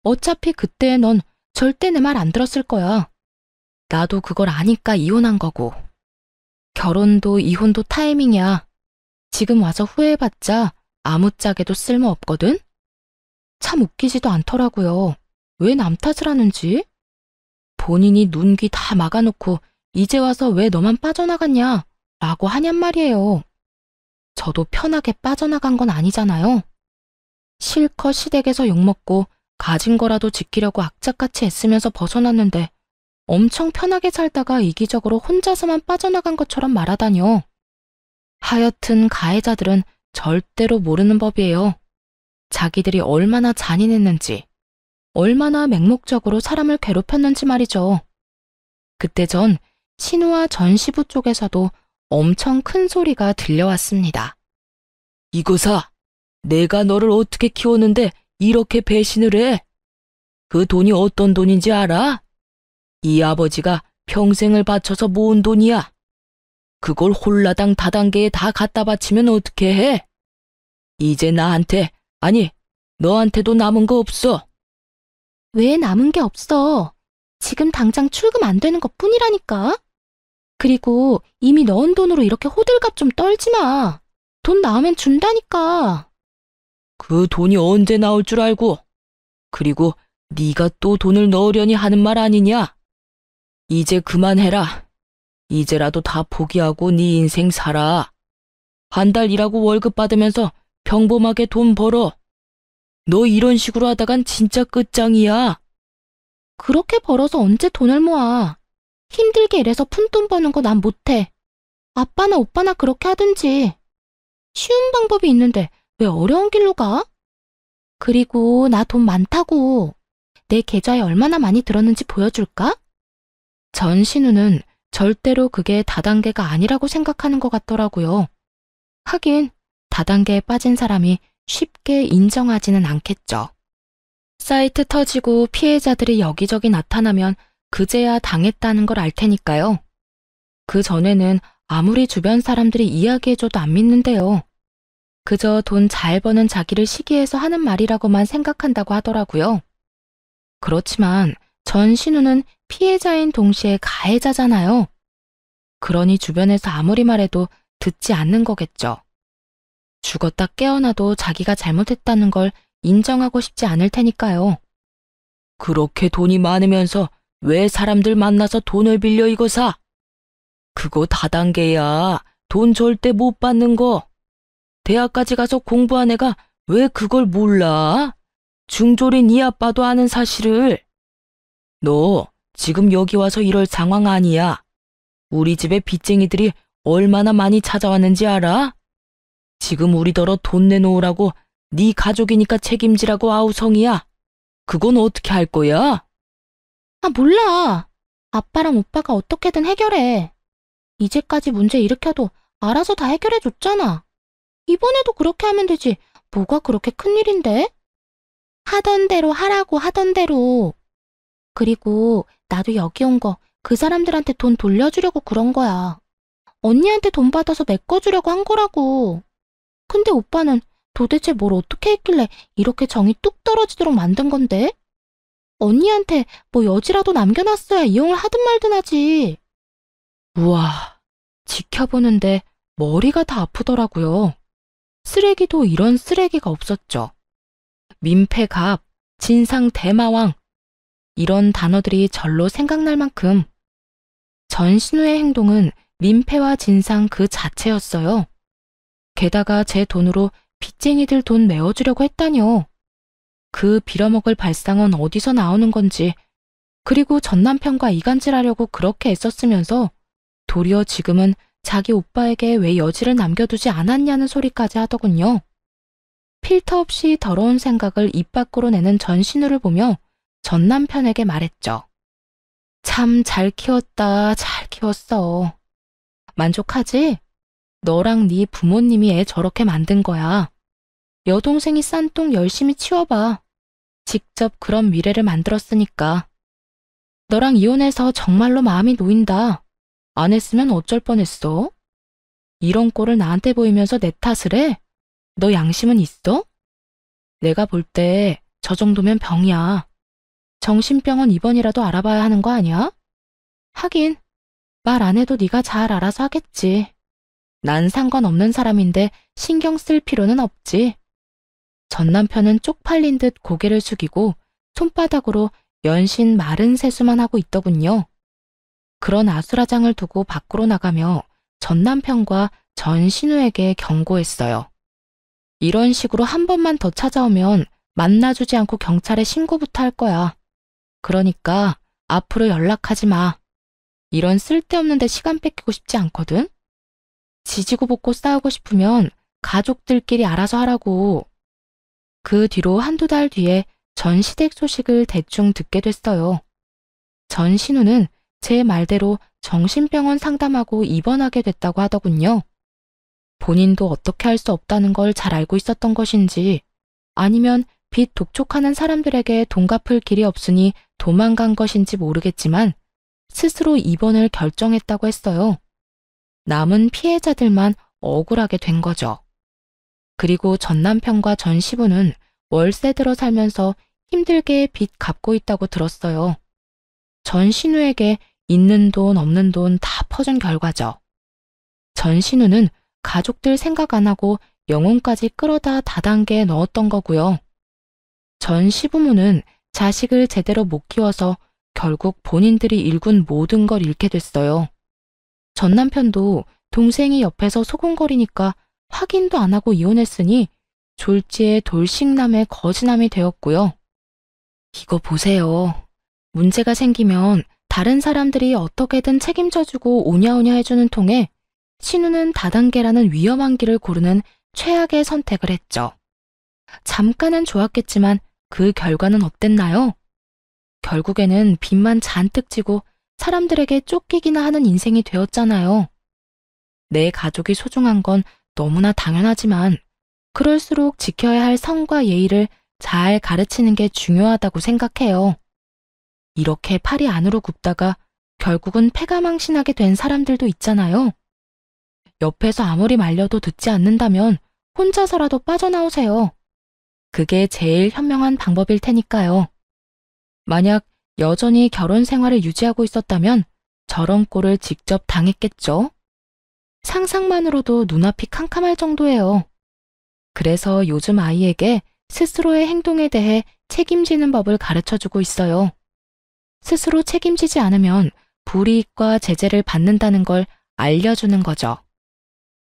어차피 그때 넌 절대 내 말 안 들었을 거야. 나도 그걸 아니까 이혼한 거고. 결혼도 이혼도 타이밍이야. 지금 와서 후회해봤자 아무짝에도 쓸모없거든? 참 웃기지도 않더라고요. 왜 남 탓을 하는지? 본인이 눈, 귀 다 막아놓고 이제 와서 왜 너만 빠져나갔냐? 라고 하냔 말이에요. 저도 편하게 빠져나간 건 아니잖아요. 실컷 시댁에서 욕먹고 가진 거라도 지키려고 악착같이 애쓰면서 벗어났는데 엄청 편하게 살다가 이기적으로 혼자서만 빠져나간 것처럼 말하다뇨. 하여튼 가해자들은 절대로 모르는 법이에요. 자기들이 얼마나 잔인했는지, 얼마나 맹목적으로 사람을 괴롭혔는지 말이죠. 그때 전 신우와 전 시부 쪽에서도 엄청 큰 소리가 들려왔습니다. 이거사, 내가 너를 어떻게 키웠는데 이렇게 배신을 해? 그 돈이 어떤 돈인지 알아? 이 아버지가 평생을 바쳐서 모은 돈이야. 그걸 홀라당 다단계에 다 갖다 바치면 어떻게 해? 이제 나한테, 아니, 너한테도 남은 거 없어. 왜 남은 게 없어? 지금 당장 출금 안 되는 것 뿐이라니까. 그리고 이미 넣은 돈으로 이렇게 호들갑 좀 떨지 마. 돈 나오면 준다니까. 그 돈이 언제 나올 줄 알고. 그리고 네가 또 돈을 넣으려니 하는 말 아니냐? 이제 그만해라. 이제라도 다 포기하고 네 인생 살아. 한 달 일하고 월급 받으면서 평범하게 돈 벌어. 너 이런 식으로 하다간 진짜 끝장이야. 그렇게 벌어서 언제 돈을 모아. 힘들게 일해서 푼돈 버는 거 난 못해. 아빠나 오빠나 그렇게 하든지. 쉬운 방법이 있는데 왜 어려운 길로 가? 그리고 나 돈 많다고. 내 계좌에 얼마나 많이 들었는지 보여줄까? 전신우는 절대로 그게 다단계가 아니라고 생각하는 것 같더라고요. 하긴 다단계에 빠진 사람이 쉽게 인정하지는 않겠죠. 사이트 터지고 피해자들이 여기저기 나타나면 그제야 당했다는 걸 알 테니까요. 그 전에는 아무리 주변 사람들이 이야기해줘도 안 믿는데요. 그저 돈 잘 버는 자기를 시기해서 하는 말이라고만 생각한다고 하더라고요. 그렇지만 전신우는 피해자인 동시에 가해자잖아요. 그러니 주변에서 아무리 말해도 듣지 않는 거겠죠. 죽었다 깨어나도 자기가 잘못했다는 걸 인정하고 싶지 않을 테니까요. 그렇게 돈이 많으면서 왜 사람들 만나서 돈을 빌려 이거 사? 그거 다단계야. 돈 절대 못 받는 거. 대학까지 가서 공부한 애가 왜 그걸 몰라? 중졸인 네 아빠도 아는 사실을. 너 지금 여기 와서 이럴 상황 아니야. 우리 집에 빚쟁이들이 얼마나 많이 찾아왔는지 알아? 지금 우리더러 돈 내놓으라고 네 가족이니까 책임지라고 아우성이야. 그건 어떻게 할 거야? 아, 몰라. 아빠랑 오빠가 어떻게든 해결해. 이제까지 문제 일으켜도 알아서 다 해결해줬잖아. 이번에도 그렇게 하면 되지. 뭐가 그렇게 큰일인데? 하던 대로 하라고 하던 대로. 그리고 나도 여기 온 거 그 사람들한테 돈 돌려주려고 그런 거야. 언니한테 돈 받아서 메꿔주려고 한 거라고. 근데 오빠는 도대체 뭘 어떻게 했길래 이렇게 정이 뚝 떨어지도록 만든 건데? 언니한테 뭐 여지라도 남겨놨어야 이용을 하든 말든 하지. 우와, 지켜보는데 머리가 다 아프더라고요. 쓰레기도 이런 쓰레기가 없었죠. 민폐갑, 진상대마왕 이런 단어들이 절로 생각날 만큼 전신우의 행동은 민폐와 진상 그 자체였어요. 게다가 제 돈으로 빚쟁이들 돈 메워주려고 했다뇨. 그 빌어먹을 발상은 어디서 나오는 건지, 그리고 전남편과 이간질하려고 그렇게 애썼으면서 도리어 지금은 자기 오빠에게 왜 여지를 남겨두지 않았냐는 소리까지 하더군요. 필터 없이 더러운 생각을 입 밖으로 내는 전신우를 보며 전남편에게 말했죠. 참 잘 키웠다, 잘 키웠어. 만족하지? 너랑 네 부모님이 애 저렇게 만든 거야. 여동생이 싼 똥 열심히 치워봐. 직접 그런 미래를 만들었으니까. 너랑 이혼해서 정말로 마음이 놓인다. 안 했으면 어쩔 뻔했어? 이런 꼴을 나한테 보이면서 내 탓을 해? 너 양심은 있어? 내가 볼 때 저 정도면 병이야. 정신병원 입원이라도 알아봐야 하는 거 아니야? 하긴 말 안 해도 네가 잘 알아서 하겠지. 난 상관없는 사람인데 신경 쓸 필요는 없지. 전 남편은 쪽팔린 듯 고개를 숙이고 손바닥으로 연신 마른 세수만 하고 있더군요. 그런 아수라장을 두고 밖으로 나가며 전 남편과 전 신우에게 경고했어요. 이런 식으로 한 번만 더 찾아오면 만나주지 않고 경찰에 신고부터 할 거야. 그러니까 앞으로 연락하지 마. 이런 쓸데없는 데 시간 뺏기고 싶지 않거든. 지지고 볶고 싸우고 싶으면 가족들끼리 알아서 하라고. 그 뒤로 한두 달 뒤에 전 시댁 소식을 대충 듣게 됐어요. 전 신우는 제 말대로 정신병원 상담하고 입원하게 됐다고 하더군요. 본인도 어떻게 할 수 없다는 걸 잘 알고 있었던 것인지, 아니면 빚 독촉하는 사람들에게 돈 갚을 길이 없으니 도망간 것인지 모르겠지만 스스로 입원을 결정했다고 했어요. 남은 피해자들만 억울하게 된 거죠. 그리고 전 남편과 전 시부는 월세 들어 살면서 힘들게 빚 갚고 있다고 들었어요. 전 신우에게 있는 돈 없는 돈 다 퍼준 결과죠. 전 신우는 가족들 생각 안 하고 영혼까지 끌어다 다단계에 넣었던 거고요. 전 시부모는 자식을 제대로 못 키워서 결국 본인들이 일군 모든 걸 잃게 됐어요. 전 남편도 동생이 옆에서 소곤거리니까 확인도 안 하고 이혼했으니 졸지에 돌싱남의 거지남이 되었고요. 이거 보세요. 문제가 생기면 다른 사람들이 어떻게든 책임져주고 오냐오냐 해주는 통에 신우는 다단계라는 위험한 길을 고르는 최악의 선택을 했죠. 잠깐은 좋았겠지만 그 결과는 어땠나요? 결국에는 빚만 잔뜩 지고 사람들에게 쫓기기나 하는 인생이 되었잖아요. 내 가족이 소중한 건 너무나 당연하지만 그럴수록 지켜야 할 성과 예의를 잘 가르치는 게 중요하다고 생각해요. 이렇게 팔이 안으로 굽다가 결국은 패가망신하게 된 사람들도 있잖아요. 옆에서 아무리 말려도 듣지 않는다면 혼자서라도 빠져나오세요. 그게 제일 현명한 방법일 테니까요. 만약 여전히 결혼 생활을 유지하고 있었다면 저런 꼴을 직접 당했겠죠? 상상만으로도 눈앞이 캄캄할 정도예요. 그래서 요즘 아이에게 스스로의 행동에 대해 책임지는 법을 가르쳐주고 있어요. 스스로 책임지지 않으면 불이익과 제재를 받는다는 걸 알려주는 거죠.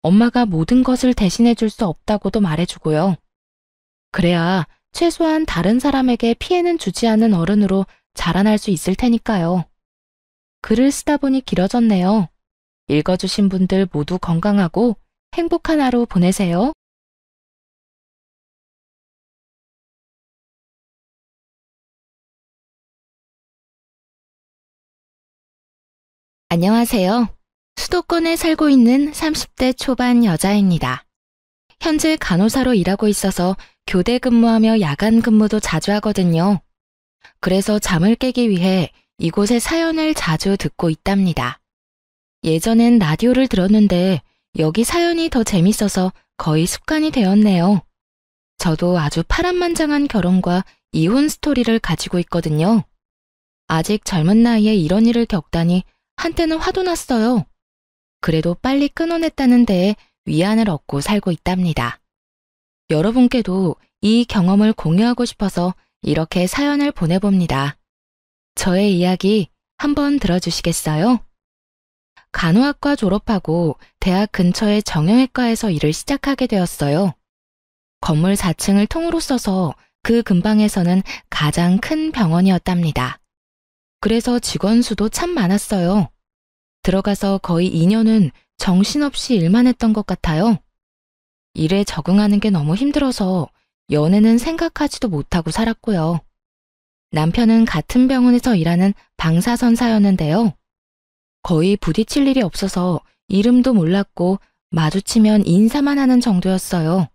엄마가 모든 것을 대신해 줄 수 없다고도 말해주고요. 그래야 최소한 다른 사람에게 피해는 주지 않는 어른으로 자라날 수 있을 테니까요. 글을 쓰다 보니 길어졌네요. 읽어주신 분들 모두 건강하고 행복한 하루 보내세요. 안녕하세요. 수도권에 살고 있는 30대 초반 여자입니다. 현재 간호사로 일하고 있어서 교대 근무하며 야간 근무도 자주 하거든요. 그래서 잠을 깨기 위해 이곳의 사연을 자주 듣고 있답니다. 예전엔 라디오를 들었는데 여기 사연이 더 재밌어서 거의 습관이 되었네요. 저도 아주 파란만장한 결혼과 이혼 스토리를 가지고 있거든요. 아직 젊은 나이에 이런 일을 겪다니 한때는 화도 났어요. 그래도 빨리 끊어냈다는 데에 위안을 얻고 살고 있답니다. 여러분께도 이 경험을 공유하고 싶어서 이렇게 사연을 보내봅니다. 저의 이야기 한번 들어주시겠어요? 간호학과 졸업하고 대학 근처의 정형외과에서 일을 시작하게 되었어요. 건물 4층을 통으로 써서 그 근방에서는 가장 큰 병원이었답니다. 그래서 직원 수도 참 많았어요. 들어가서 거의 2년은 정신없이 일만 했던 것 같아요. 일에 적응하는 게 너무 힘들어서 연애는 생각하지도 못하고 살았고요. 남편은 같은 병원에서 일하는 방사선사였는데요. 거의 부딪힐 일이 없어서 이름도 몰랐고 마주치면 인사만 하는 정도였어요.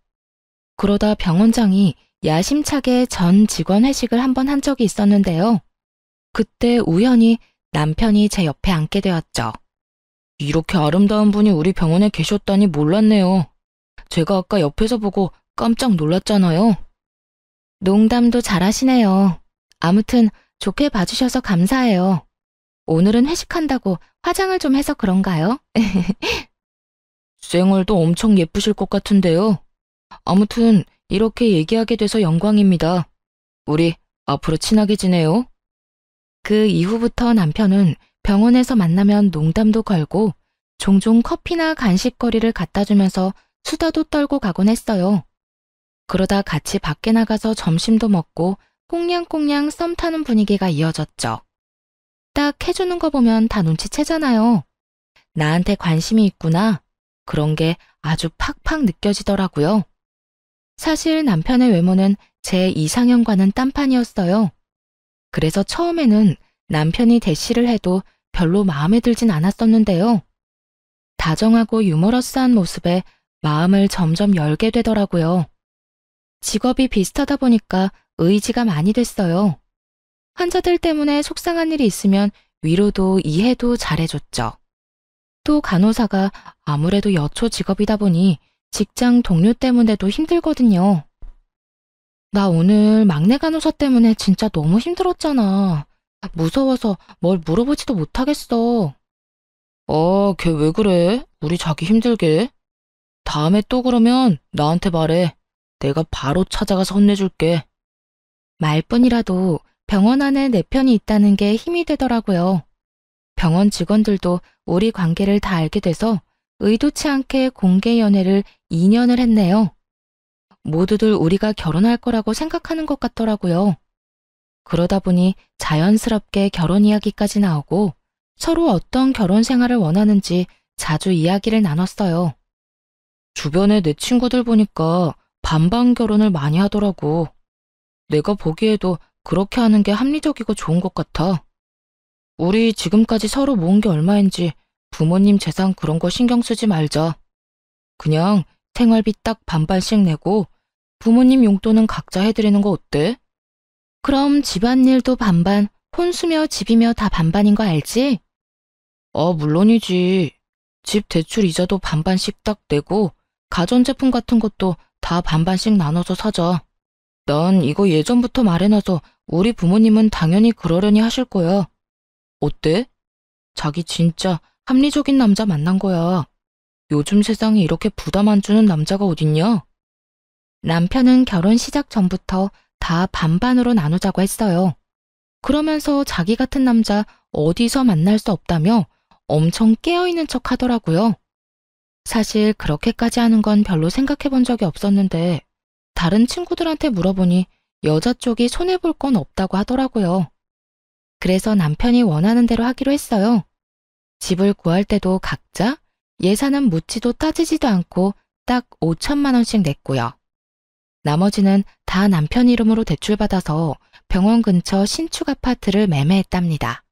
그러다 병원장이 야심차게 전 직원 회식을 한번 한 적이 있었는데요. 그때 우연히 남편이 제 옆에 앉게 되었죠. 이렇게 아름다운 분이 우리 병원에 계셨다니 몰랐네요. 제가 아까 옆에서 보고 깜짝 놀랐잖아요. 농담도 잘하시네요. 아무튼 좋게 봐주셔서 감사해요. 오늘은 회식한다고 화장을 좀 해서 그런가요? 쌩얼도 엄청 예쁘실 것 같은데요. 아무튼 이렇게 얘기하게 돼서 영광입니다. 우리 앞으로 친하게 지내요. 그 이후부터 남편은 병원에서 만나면 농담도 걸고 종종 커피나 간식거리를 갖다 주면서 수다도 떨고 가곤 했어요. 그러다 같이 밖에 나가서 점심도 먹고 꽁냥꽁냥 썸 타는 분위기가 이어졌죠. 딱 해주는 거 보면 다 눈치채잖아요. 나한테 관심이 있구나. 그런 게 아주 팍팍 느껴지더라고요. 사실 남편의 외모는 제 이상형과는 딴판이었어요. 그래서 처음에는 남편이 대시를 해도 별로 마음에 들진 않았었는데요. 다정하고 유머러스한 모습에 마음을 점점 열게 되더라고요. 직업이 비슷하다 보니까 의지가 많이 됐어요. 환자들 때문에 속상한 일이 있으면 위로도 이해도 잘해줬죠. 또 간호사가 아무래도 여초 직업이다 보니 직장 동료 때문에도 힘들거든요. 나 오늘 막내 간호사 때문에 진짜 너무 힘들었잖아. 무서워서 뭘 물어보지도 못하겠어. 걔 왜 그래? 우리 자기 힘들게. 다음에 또 그러면 나한테 말해. 내가 바로 찾아가서 혼내줄게. 말뿐이라도 병원 안에 내 편이 있다는 게 힘이 되더라고요. 병원 직원들도 우리 관계를 다 알게 돼서 의도치 않게 공개 연애를 2년을 했네요. 모두들 우리가 결혼할 거라고 생각하는 것 같더라고요. 그러다 보니 자연스럽게 결혼 이야기까지 나오고 서로 어떤 결혼 생활을 원하는지 자주 이야기를 나눴어요. 주변에 내 친구들 보니까 반반 결혼을 많이 하더라고. 내가 보기에도 그렇게 하는 게 합리적이고 좋은 것 같아. 우리 지금까지 서로 모은 게 얼마인지 부모님 재산 그런 거 신경 쓰지 말자. 그냥 생활비 딱 반반씩 내고 부모님 용돈은 각자 해드리는 거 어때? 그럼 집안일도 반반, 혼수며 집이며 다 반반인 거 알지? 물론이지. 집 대출 이자도 반반씩 딱 내고 가전제품 같은 것도 다 반반씩 나눠서 사자. 난 이거 예전부터 말해놔서 우리 부모님은 당연히 그러려니 하실 거야. 어때? 자기 진짜 합리적인 남자 만난 거야. 요즘 세상에 이렇게 부담 안 주는 남자가 어딨냐? 남편은 결혼 시작 전부터 다 반반으로 나누자고 했어요. 그러면서 자기 같은 남자 어디서 만날 수 없다며 엄청 깨어있는 척 하더라고요. 사실 그렇게까지 하는 건 별로 생각해 본 적이 없었는데 다른 친구들한테 물어보니 여자 쪽이 손해볼 건 없다고 하더라고요. 그래서 남편이 원하는 대로 하기로 했어요. 집을 구할 때도 각자 예산은 묻지도 따지지도 않고 딱 5천만 원씩 냈고요. 나머지는 다 남편 이름으로 대출받아서 병원 근처 신축 아파트를 매매했답니다.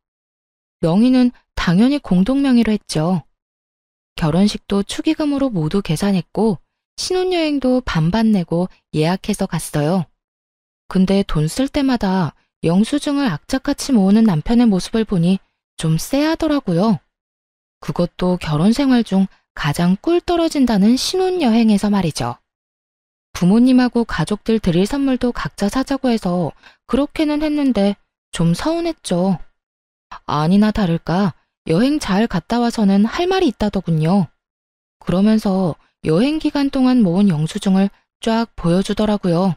명의는 당연히 공동명의로 했죠. 결혼식도 축의금으로 모두 계산했고 신혼여행도 반반 내고 예약해서 갔어요. 근데 돈 쓸 때마다 영수증을 악착같이 모으는 남편의 모습을 보니 좀 쎄하더라고요. 그것도 결혼 생활 중 가장 꿀 떨어진다는 신혼여행에서 말이죠. 부모님하고 가족들 드릴 선물도 각자 사자고 해서 그렇게는 했는데 좀 서운했죠. 아니나 다를까 여행 잘 갔다 와서는 할 말이 있다더군요. 그러면서 여행 기간 동안 모은 영수증을 쫙 보여주더라고요.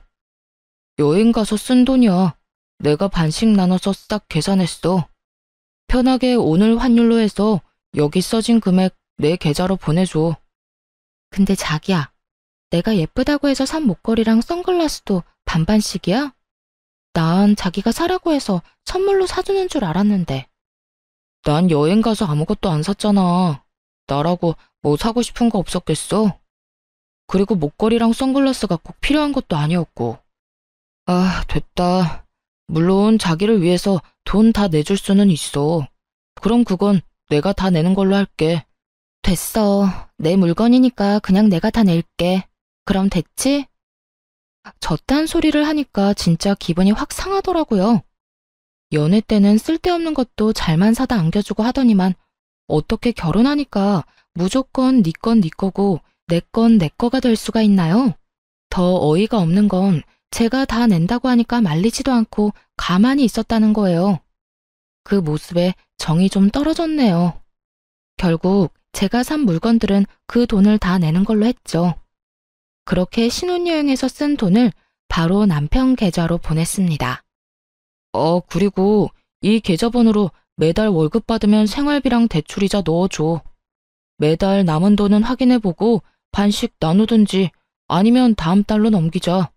여행 가서 쓴 돈이야. 내가 반씩 나눠서 싹 계산했어. 편하게 오늘 환율로 해서 여기 써진 금액 내 계좌로 보내줘. 근데 자기야, 내가 예쁘다고 해서 산 목걸이랑 선글라스도 반반씩이야? 난 자기가 사라고 해서 선물로 사주는 줄 알았는데. 난 여행 가서 아무것도 안 샀잖아. 나라고 뭐 사고 싶은 거 없었겠어? 그리고 목걸이랑 선글라스가 꼭 필요한 것도 아니었고. 됐다. 물론 자기를 위해서 돈 다 내줄 수는 있어. 그럼 그건 내가 다 내는 걸로 할게. 됐어. 내 물건이니까 그냥 내가 다 낼게. 그럼 됐지? 저딴 소리를 하니까 진짜 기분이 확 상하더라고요. 연애 때는 쓸데없는 것도 잘만 사다 안겨주고 하더니만 어떻게 결혼하니까 무조건 네 건 네 거고 내 건 내 거가 될 수가 있나요? 더 어이가 없는 건 제가 다 낸다고 하니까 말리지도 않고 가만히 있었다는 거예요. 그 모습에 정이 좀 떨어졌네요. 결국 제가 산 물건들은 그 돈을 다 내는 걸로 했죠. 그렇게 신혼여행에서 쓴 돈을 바로 남편 계좌로 보냈습니다. 그리고 이 계좌번호로 매달 월급 받으면 생활비랑 대출이자 넣어줘. 매달 남은 돈은 확인해보고 반씩 나누든지 아니면 다음 달로 넘기자.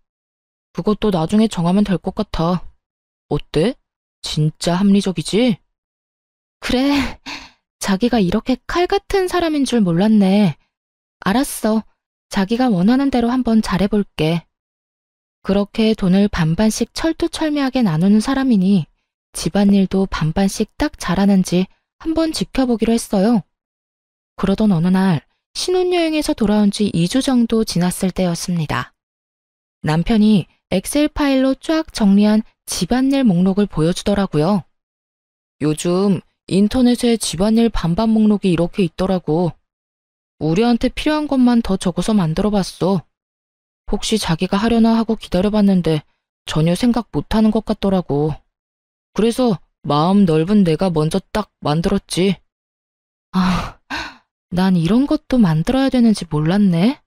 그것도 나중에 정하면 될 것 같아. 어때? 진짜 합리적이지? 그래, 자기가 이렇게 칼 같은 사람인 줄 몰랐네. 알았어. 자기가 원하는 대로 한번 잘해볼게. 그렇게 돈을 반반씩 철두철미하게 나누는 사람이니 집안일도 반반씩 딱 잘하는지 한번 지켜보기로 했어요. 그러던 어느 날 신혼여행에서 돌아온 지 2주 정도 지났을 때였습니다. 남편이 엑셀 파일로 쫙 정리한 집안일 목록을 보여주더라고요. 요즘 인터넷에 집안일 반반 목록이 이렇게 있더라고. 우리한테 필요한 것만 더 적어서 만들어봤어. 혹시 자기가 하려나 하고 기다려봤는데 전혀 생각 못하는 것 같더라고. 그래서 마음 넓은 내가 먼저 딱 만들었지. 난 이런 것도 만들어야 되는지 몰랐네.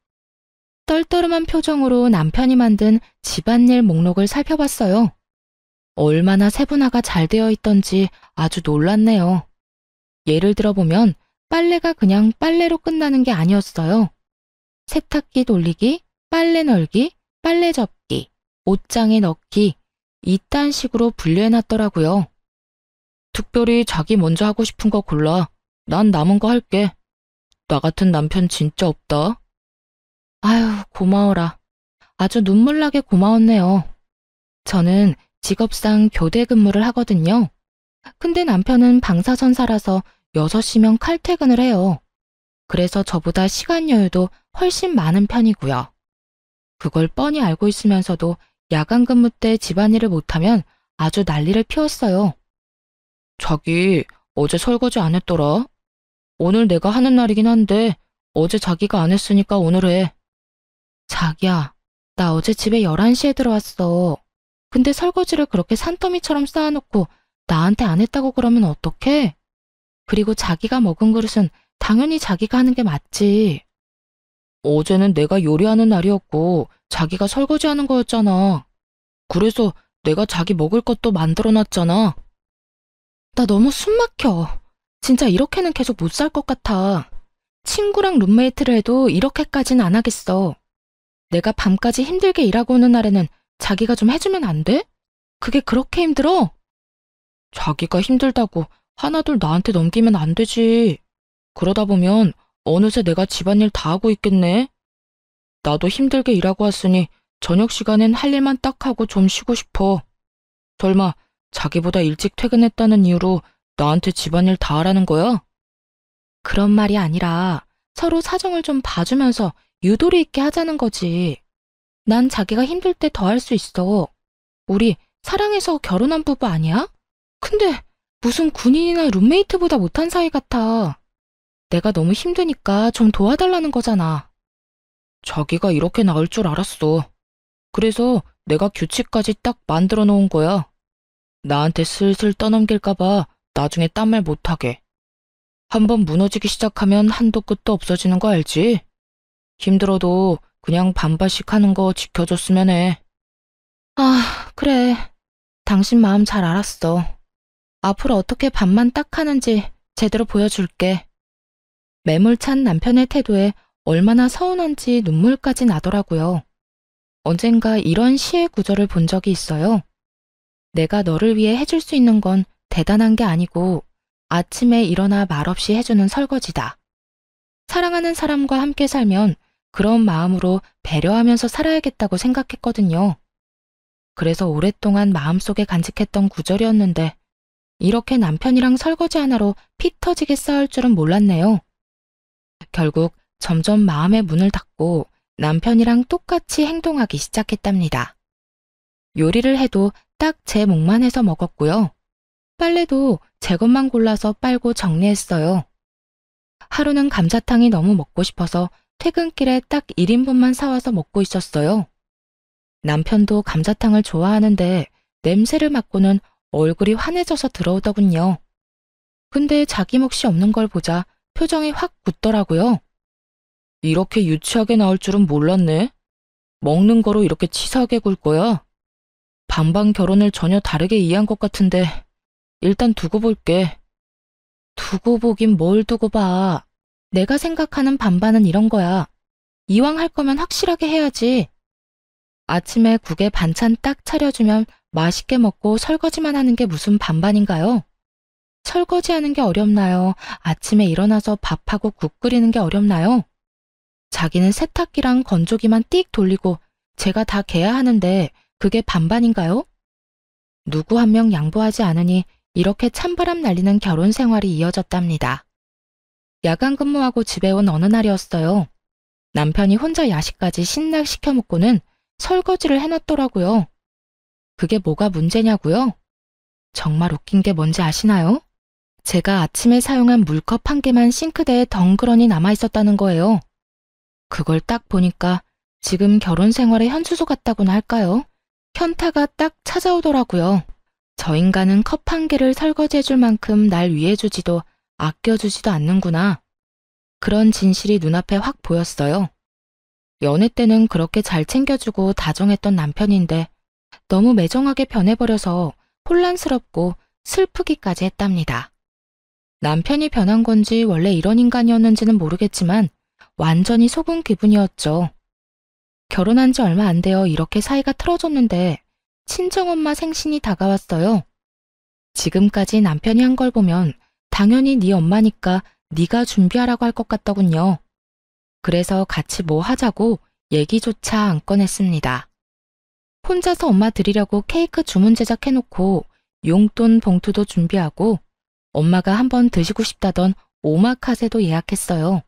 떨떠름한 표정으로 남편이 만든 집안일 목록을 살펴봤어요. 얼마나 세분화가 잘 되어 있던지 아주 놀랐네요. 예를 들어보면 빨래가 그냥 빨래로 끝나는 게 아니었어요. 세탁기 돌리기, 빨래 널기, 빨래 접기, 옷장에 넣기, 이딴 식으로 분류해놨더라고요. 특별히 자기 먼저 하고 싶은 거 골라. 난 남은 거 할게. 나 같은 남편 진짜 없다. 아유, 고마워라. 아주 눈물나게 고마웠네요. 저는 직업상 교대 근무를 하거든요. 근데 남편은 방사선사라서 6시면 칼퇴근을 해요. 그래서 저보다 시간 여유도 훨씬 많은 편이고요. 그걸 뻔히 알고 있으면서도 야간 근무 때 집안일을 못하면 아주 난리를 피웠어요. 자기 어제 설거지 안 했더라. 오늘 내가 하는 날이긴 한데 어제 자기가 안 했으니까 오늘 해. 자기야, 나 어제 집에 11시에 들어왔어. 근데 설거지를 그렇게 산더미처럼 쌓아놓고 나한테 안 했다고 그러면 어떡해? 그리고 자기가 먹은 그릇은 당연히 자기가 하는 게 맞지. 어제는 내가 요리하는 날이었고 자기가 설거지하는 거였잖아. 그래서 내가 자기 먹을 것도 만들어놨잖아. 나 너무 숨 막혀. 진짜 이렇게는 계속 못 살 것 같아. 친구랑 룸메이트를 해도 이렇게까지는 안 하겠어. 내가 밤까지 힘들게 일하고 오는 날에는 자기가 좀 해주면 안 돼? 그게 그렇게 힘들어? 자기가 힘들다고 하나둘 나한테 넘기면 안 되지. 그러다 보면 어느새 내가 집안일 다 하고 있겠네. 나도 힘들게 일하고 왔으니 저녁 시간엔 할 일만 딱 하고 좀 쉬고 싶어. 설마 자기보다 일찍 퇴근했다는 이유로 나한테 집안일 다 하라는 거야? 그런 말이 아니라 서로 사정을 좀 봐주면서 유도리 있게 하자는 거지. 난 자기가 힘들 때 더 할 수 있어. 우리 사랑해서 결혼한 부부 아니야? 근데 무슨 군인이나 룸메이트보다 못한 사이 같아. 내가 너무 힘드니까 좀 도와달라는 거잖아. 자기가 이렇게 나을 줄 알았어. 그래서 내가 규칙까지 딱 만들어 놓은 거야. 나한테 슬슬 떠넘길까봐 나중에 딴 말 못하게. 한번 무너지기 시작하면 한도 끝도 없어지는 거 알지? 힘들어도 그냥 반반씩 하는 거 지켜줬으면 해. 아, 그래. 당신 마음 잘 알았어. 앞으로 어떻게 반만 딱 하는지 제대로 보여줄게. 매몰찬 남편의 태도에 얼마나 서운한지 눈물까지 나더라고요. 언젠가 이런 시의 구절을 본 적이 있어요. 내가 너를 위해 해줄 수 있는 건 대단한 게 아니고 아침에 일어나 말없이 해주는 설거지다. 사랑하는 사람과 함께 살면 그런 마음으로 배려하면서 살아야겠다고 생각했거든요. 그래서 오랫동안 마음속에 간직했던 구절이었는데 이렇게 남편이랑 설거지 하나로 피 터지게 싸울 줄은 몰랐네요. 결국 점점 마음의 문을 닫고 남편이랑 똑같이 행동하기 시작했답니다. 요리를 해도 딱 제 몫만 해서 먹었고요. 빨래도 제 것만 골라서 빨고 정리했어요. 하루는 감자탕이 너무 먹고 싶어서 퇴근길에 딱 1인분만 사와서 먹고 있었어요. 남편도 감자탕을 좋아하는데 냄새를 맡고는 얼굴이 환해져서 들어오더군요. 근데 자기 몫이 없는 걸 보자 표정이 확 굳더라고요. 이렇게 유치하게 나올 줄은 몰랐네. 먹는 거로 이렇게 치사하게 굴 거야. 반반 결혼을 전혀 다르게 이해한 것 같은데 일단 두고 볼게. 두고 보긴 뭘 두고 봐. 내가 생각하는 반반은 이런 거야. 이왕 할 거면 확실하게 해야지. 아침에 국에 반찬 딱 차려주면 맛있게 먹고 설거지만 하는 게 무슨 반반인가요? 설거지하는 게 어렵나요? 아침에 일어나서 밥하고 국 끓이는 게 어렵나요? 자기는 세탁기랑 건조기만 띡 돌리고 제가 다 개야 하는데 그게 반반인가요? 누구 한 명 양보하지 않으니 이렇게 찬바람 날리는 결혼 생활이 이어졌답니다. 야간 근무하고 집에 온 어느 날이었어요. 남편이 혼자 야식까지 신나 시켜 먹고는 설거지를 해놨더라고요. 그게 뭐가 문제냐고요? 정말 웃긴 게 뭔지 아시나요? 제가 아침에 사용한 물컵 한 개만 싱크대에 덩그러니 남아있었다는 거예요. 그걸 딱 보니까 지금 결혼 생활의 현수소 같다고나 할까요? 현타가 딱 찾아오더라고요. 저 인간은 컵 한 개를 설거지해줄 만큼 날 위해주지도 아껴주지도 않는구나. 그런 진실이 눈앞에 확 보였어요. 연애 때는 그렇게 잘 챙겨주고 다정했던 남편인데 너무 매정하게 변해버려서 혼란스럽고 슬프기까지 했답니다. 남편이 변한 건지 원래 이런 인간이었는지는 모르겠지만 완전히 속은 기분이었죠. 결혼한 지 얼마 안 되어 이렇게 사이가 틀어졌는데 친정엄마 생신이 다가왔어요. 지금까지 남편이 한 걸 보면 당연히 네 엄마니까 네가 준비하라고 할 것 같더군요. 그래서 같이 뭐 하자고 얘기조차 안 꺼냈습니다. 혼자서 엄마 드리려고 케이크 주문 제작해놓고 용돈 봉투도 준비하고 엄마가 한번 드시고 싶다던 오마카세도 예약했어요.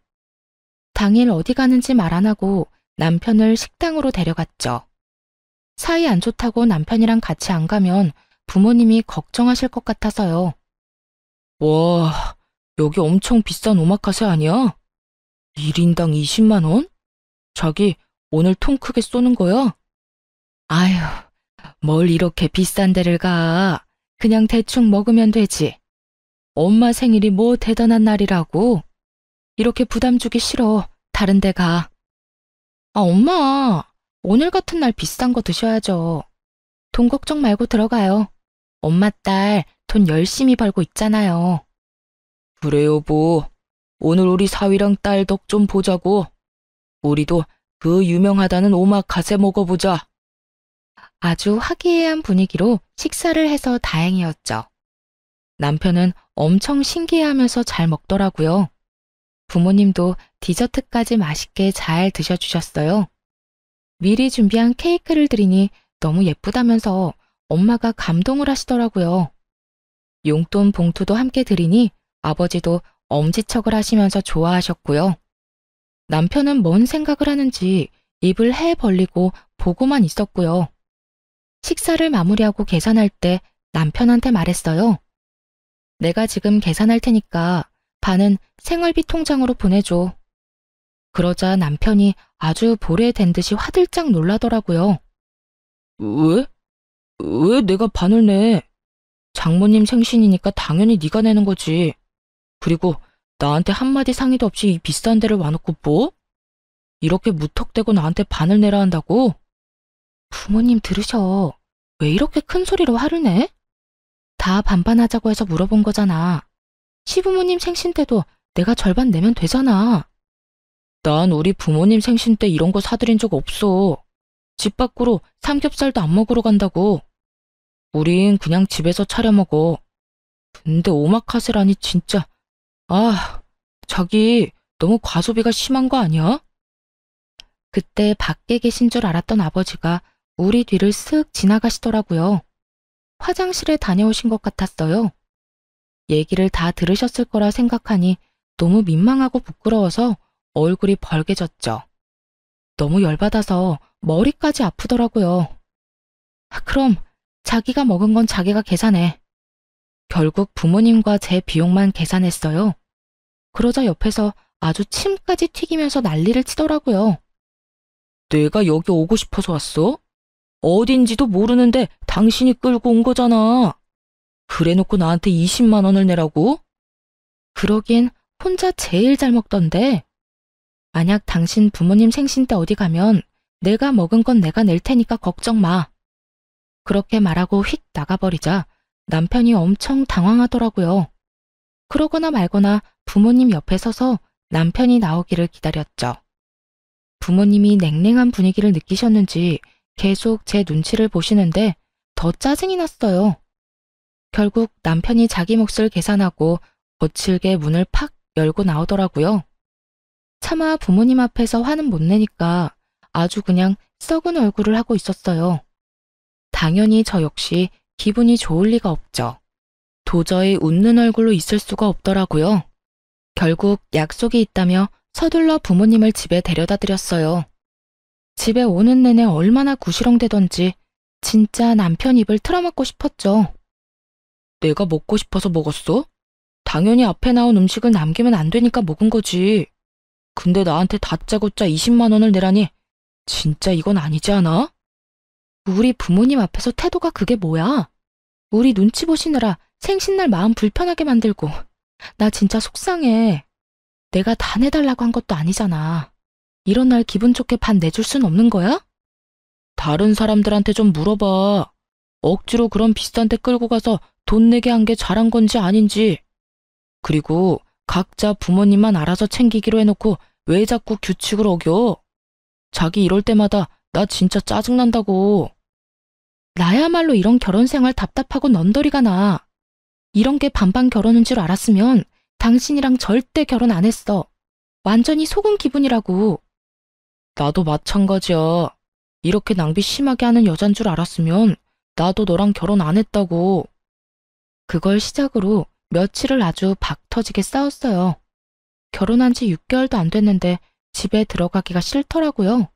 당일 어디 가는지 말 안 하고 남편을 식당으로 데려갔죠. 사이 안 좋다고 남편이랑 같이 안 가면 부모님이 걱정하실 것 같아서요. 와, 여기 엄청 비싼 오마카세 아니야? 1인당 20만 원? 자기 오늘 통 크게 쏘는 거야? 아휴, 뭘 이렇게 비싼 데를 가. 그냥 대충 먹으면 되지. 엄마 생일이 뭐 대단한 날이라고. 이렇게 부담 주기 싫어. 다른 데 가. 아, 엄마. 오늘 같은 날 비싼 거 드셔야죠. 돈 걱정 말고 들어가요. 엄마 딸 돈 열심히 벌고 있잖아요. 그래 여보, 오늘 우리 사위랑 딸 덕 좀 보자고. 우리도 그 유명하다는 오마카세 먹어보자. 아주 화기애애한 분위기로 식사를 해서 다행이었죠. 남편은 엄청 신기해하면서 잘 먹더라고요. 부모님도 디저트까지 맛있게 잘 드셔주셨어요. 미리 준비한 케이크를 드리니 너무 예쁘다면서 엄마가 감동을 하시더라고요. 용돈 봉투도 함께 드리니 아버지도 엄지척을 하시면서 좋아하셨고요. 남편은 뭔 생각을 하는지 입을 해 벌리고 보고만 있었고요. 식사를 마무리하고 계산할 때 남편한테 말했어요. 내가 지금 계산할 테니까 반은 생활비 통장으로 보내줘. 그러자 남편이 아주 보레된 듯이 화들짝 놀라더라고요. 왜? 왜 내가 반을 내? 장모님 생신이니까 당연히 네가 내는 거지. 그리고 나한테 한마디 상의도 없이 이 비싼 데를 와놓고 뭐? 이렇게 무턱대고 나한테 반을 내라 한다고? 부모님 들으셔. 왜 이렇게 큰 소리로 화를 내? 다 반반하자고 해서 물어본 거잖아. 시부모님 생신 때도 내가 절반 내면 되잖아. 난 우리 부모님 생신 때 이런 거 사드린 적 없어. 집 밖으로 삼겹살도 안 먹으러 간다고. 우린 그냥 집에서 차려 먹어. 근데 오마카세라니 진짜. 아, 자기 너무 과소비가 심한 거 아니야? 그때 밖에 계신 줄 알았던 아버지가 우리 뒤를 쓱 지나가시더라고요. 화장실에 다녀오신 것 같았어요. 얘기를 다 들으셨을 거라 생각하니 너무 민망하고 부끄러워서 얼굴이 벌개졌죠. 너무 열받아서 머리까지 아프더라고요. 그럼 자기가 먹은 건 자기가 계산해. 결국 부모님과 제 비용만 계산했어요. 그러자 옆에서 아주 침까지 튀기면서 난리를 치더라고요. 내가 여기 오고 싶어서 왔어? 어딘지도 모르는데 당신이 끌고 온 거잖아. 그래놓고 나한테 20만 원을 내라고? 그러긴 혼자 제일 잘 먹던데. 만약 당신 부모님 생신 때 어디 가면 내가 먹은 건 내가 낼 테니까 걱정 마. 그렇게 말하고 휙 나가버리자 남편이 엄청 당황하더라고요. 그러거나 말거나 부모님 옆에 서서 남편이 나오기를 기다렸죠. 부모님이 냉랭한 분위기를 느끼셨는지 계속 제 눈치를 보시는데 더 짜증이 났어요. 결국 남편이 자기 몫을 계산하고 거칠게 문을 팍 열고 나오더라고요. 차마 부모님 앞에서 화는 못 내니까 아주 그냥 썩은 얼굴을 하고 있었어요. 당연히 저 역시 기분이 좋을 리가 없죠. 도저히 웃는 얼굴로 있을 수가 없더라고요. 결국 약속이 있다며 서둘러 부모님을 집에 데려다 드렸어요. 집에 오는 내내 얼마나 구시렁대던지 진짜 남편 입을 틀어막고 싶었죠. 내가 먹고 싶어서 먹었어? 당연히 앞에 나온 음식을 남기면 안 되니까 먹은 거지. 근데 나한테 다짜고짜 20만 원을 내라니 진짜 이건 아니지 않아? 우리 부모님 앞에서 태도가 그게 뭐야? 우리 눈치 보시느라 생신날 마음 불편하게 만들고 나 진짜 속상해. 내가 다 내달라고 한 것도 아니잖아. 이런 날 기분 좋게 반 내줄 순 없는 거야? 다른 사람들한테 좀 물어봐. 억지로 그런 비싼 데 끌고 가서 돈 내게 한 게 잘한 건지 아닌지. 그리고 각자 부모님만 알아서 챙기기로 해놓고 왜 자꾸 규칙을 어겨? 자기 이럴 때마다 나 진짜 짜증난다고. 나야말로 이런 결혼 생활 답답하고 넌더리가 나. 이런 게 반반 결혼인 줄 알았으면 당신이랑 절대 결혼 안 했어. 완전히 속은 기분이라고. 나도 마찬가지야. 이렇게 낭비 심하게 하는 여잔 줄 알았으면 나도 너랑 결혼 안 했다고. 그걸 시작으로 며칠을 아주 박 터지게 싸웠어요. 결혼한 지 6개월도 안 됐는데 집에 들어가기가 싫더라고요.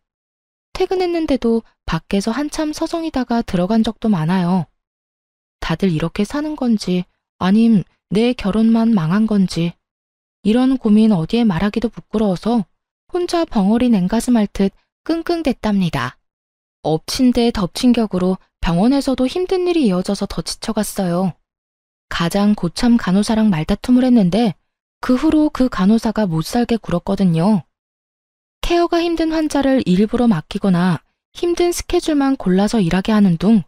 퇴근했는데도 밖에서 한참 서성이다가 들어간 적도 많아요. 다들 이렇게 사는 건지 아님 내 결혼만 망한 건지 이런 고민 어디에 말하기도 부끄러워서 혼자 벙어리 냉가슴 앓듯 끙끙댔답니다. 엎친 데 덮친 격으로 병원에서도 힘든 일이 이어져서 더 지쳐갔어요. 가장 고참 간호사랑 말다툼을 했는데 그 후로 그 간호사가 못살게 굴었거든요. 케어가 힘든 환자를 일부러 맡기거나 힘든 스케줄만 골라서 일하게 하는 둥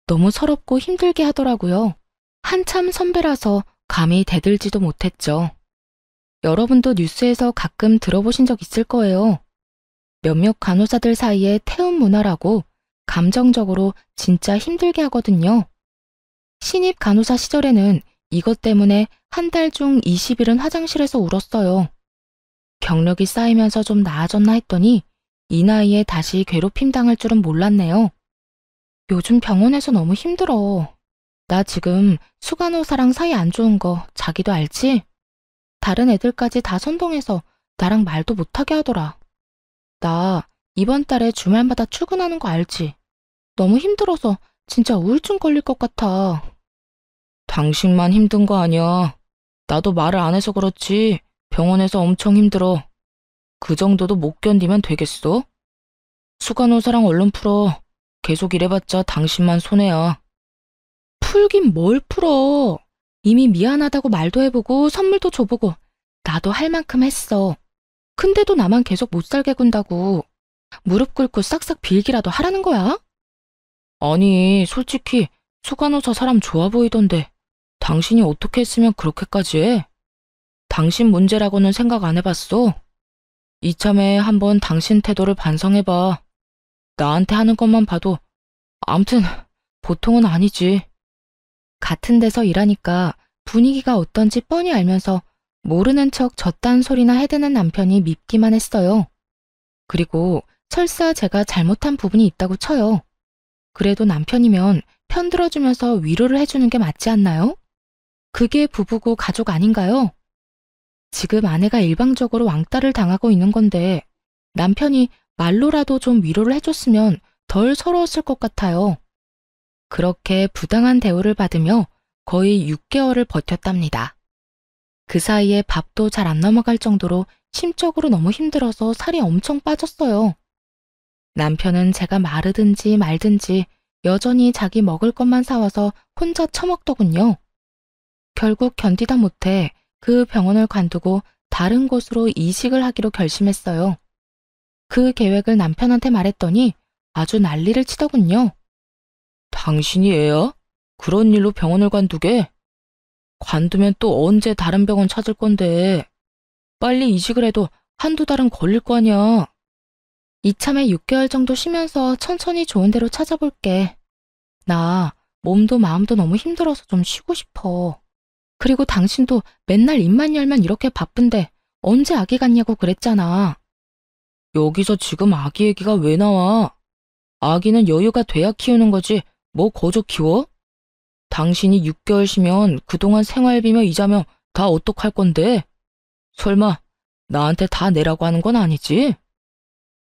너무 서럽고 힘들게 하더라고요. 한참 선배라서 감히 대들지도 못했죠. 여러분도 뉴스에서 가끔 들어보신 적 있을 거예요. 몇몇 간호사들 사이에 태움 문화라고 감정적으로 진짜 힘들게 하거든요. 신입 간호사 시절에는 이것 때문에 한 달 중 20일은 화장실에서 울었어요. 경력이 쌓이면서 좀 나아졌나 했더니 이 나이에 다시 괴롭힘 당할 줄은 몰랐네요. 요즘 병원에서 너무 힘들어. 나 지금 수간호사랑 사이 안 좋은 거 자기도 알지? 다른 애들까지 다 선동해서 나랑 말도 못하게 하더라. 나 이번 달에 주말마다 출근하는 거 알지? 너무 힘들어서 진짜 우울증 걸릴 것 같아. 당신만 힘든 거 아니야. 나도 말을 안 해서 그렇지 병원에서 엄청 힘들어. 그 정도도 못 견디면 되겠어? 수간호사랑 얼른 풀어. 계속 일해봤자 당신만 손해야. 풀긴 뭘 풀어. 이미 미안하다고 말도 해보고 선물도 줘보고 나도 할 만큼 했어. 근데도 나만 계속 못 살게 군다고. 무릎 꿇고 싹싹 빌기라도 하라는 거야? 아니, 솔직히 수간호사 사람 좋아 보이던데 당신이 어떻게 했으면 그렇게까지 해? 당신 문제라고는 생각 안 해봤어? 이참에 한번 당신 태도를 반성해봐. 나한테 하는 것만 봐도 암튼 보통은 아니지. 같은 데서 일하니까 분위기가 어떤지 뻔히 알면서 모르는 척 저딴 소리나 해대는 남편이 밉기만 했어요. 그리고 설사 제가 잘못한 부분이 있다고 쳐요. 그래도 남편이면 편들어주면서 위로를 해주는 게 맞지 않나요? 그게 부부고 가족 아닌가요? 지금 아내가 일방적으로 왕따를 당하고 있는 건데 남편이 말로라도 좀 위로를 해줬으면 덜 서러웠을 것 같아요. 그렇게 부당한 대우를 받으며 거의 6개월을 버텼답니다. 그 사이에 밥도 잘 안 넘어갈 정도로 심적으로 너무 힘들어서 살이 엄청 빠졌어요. 남편은 제가 마르든지 말든지 여전히 자기 먹을 것만 사와서 혼자 처먹더군요. 결국 견디다 못해 그 병원을 관두고 다른 곳으로 이직을 하기로 결심했어요. 그 계획을 남편한테 말했더니 아주 난리를 치더군요. 당신이 애야? 그런 일로 병원을 관두게? 관두면 또 언제 다른 병원 찾을 건데. 빨리 이직을 해도 한두 달은 걸릴 거 아니야. 이참에 6개월 정도 쉬면서 천천히 좋은 데로 찾아볼게. 나 몸도 마음도 너무 힘들어서 좀 쉬고 싶어. 그리고 당신도 맨날 입만 열면 이렇게 바쁜데 언제 아기 갖냐고 그랬잖아. 여기서 지금 아기 얘기가 왜 나와? 아기는 여유가 돼야 키우는 거지 뭐 거저 키워? 당신이 6개월 쉬면 그동안 생활비며 이자며 다 어떡할 건데? 설마 나한테 다 내라고 하는 건 아니지?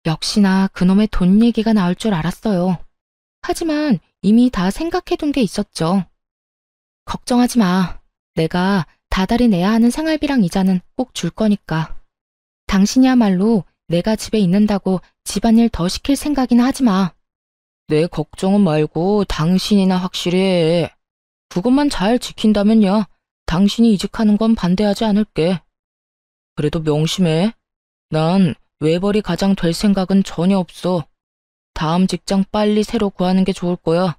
역시나 그놈의 돈 얘기가 나올 줄 알았어요. 하지만 이미 다 생각해둔 게 있었죠. 걱정하지 마. 내가 다달이 내야 하는 생활비랑 이자는 꼭 줄 거니까. 당신이야말로 내가 집에 있는다고 집안일 더 시킬 생각이나 하지 마. 내 걱정은 말고 당신이나 확실히 해. 그것만 잘 지킨다면야 당신이 이직하는 건 반대하지 않을게. 그래도 명심해. 난 외벌이 가장 될 생각은 전혀 없어. 다음 직장 빨리 새로 구하는 게 좋을 거야.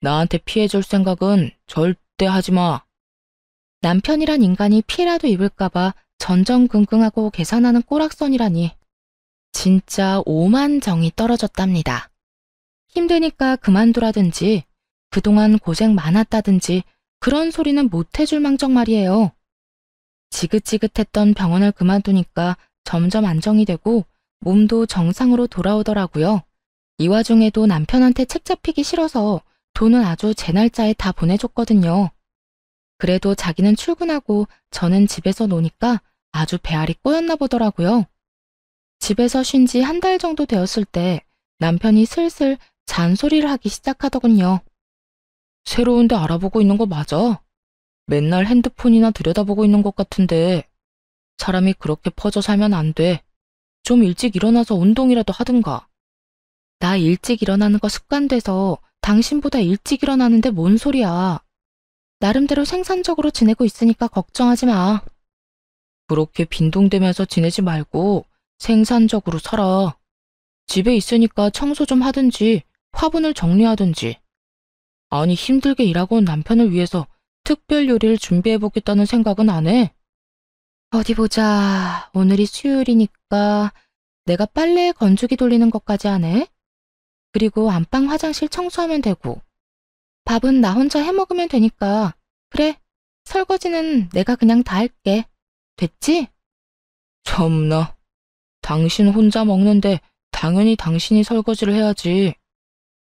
나한테 피해줄 생각은 절대 하지 마. 남편이란 인간이 피해라도 입을까봐 전전긍긍하고 계산하는 꼬락선이라니. 진짜 오만정이 떨어졌답니다. 힘드니까 그만두라든지 그동안 고생 많았다든지 그런 소리는 못 해줄 망정 말이에요. 지긋지긋했던 병원을 그만두니까 점점 안정이 되고 몸도 정상으로 돌아오더라고요. 이 와중에도 남편한테 책 잡히기 싫어서 돈은 아주 제 날짜에 다 보내줬거든요. 그래도 자기는 출근하고 저는 집에서 노니까 아주 배알이 꼬였나 보더라고요. 집에서 쉰 지 한 달 정도 되었을 때 남편이 슬슬 잔소리를 하기 시작하더군요. 새로운 데 알아보고 있는 거 맞아? 맨날 핸드폰이나 들여다보고 있는 것 같은데 사람이 그렇게 퍼져 살면 안 돼. 좀 일찍 일어나서 운동이라도 하든가. 나 일찍 일어나는 거 습관돼서 당신보다 일찍 일어나는데 뭔 소리야. 나름대로 생산적으로 지내고 있으니까 걱정하지 마. 그렇게 빈둥대면서 지내지 말고 생산적으로 살아. 집에 있으니까 청소 좀 하든지 화분을 정리하든지. 아니 힘들게 일하고 온 남편을 위해서 특별 요리를 준비해보겠다는 생각은 안 해? 어디 보자. 오늘이 수요일이니까 내가 빨래 건조기 돌리는 것까지 하네. 그리고 안방 화장실 청소하면 되고. 밥은 나 혼자 해먹으면 되니까. 그래, 설거지는 내가 그냥 다 할게. 됐지? 참나. 당신 혼자 먹는데 당연히 당신이 설거지를 해야지.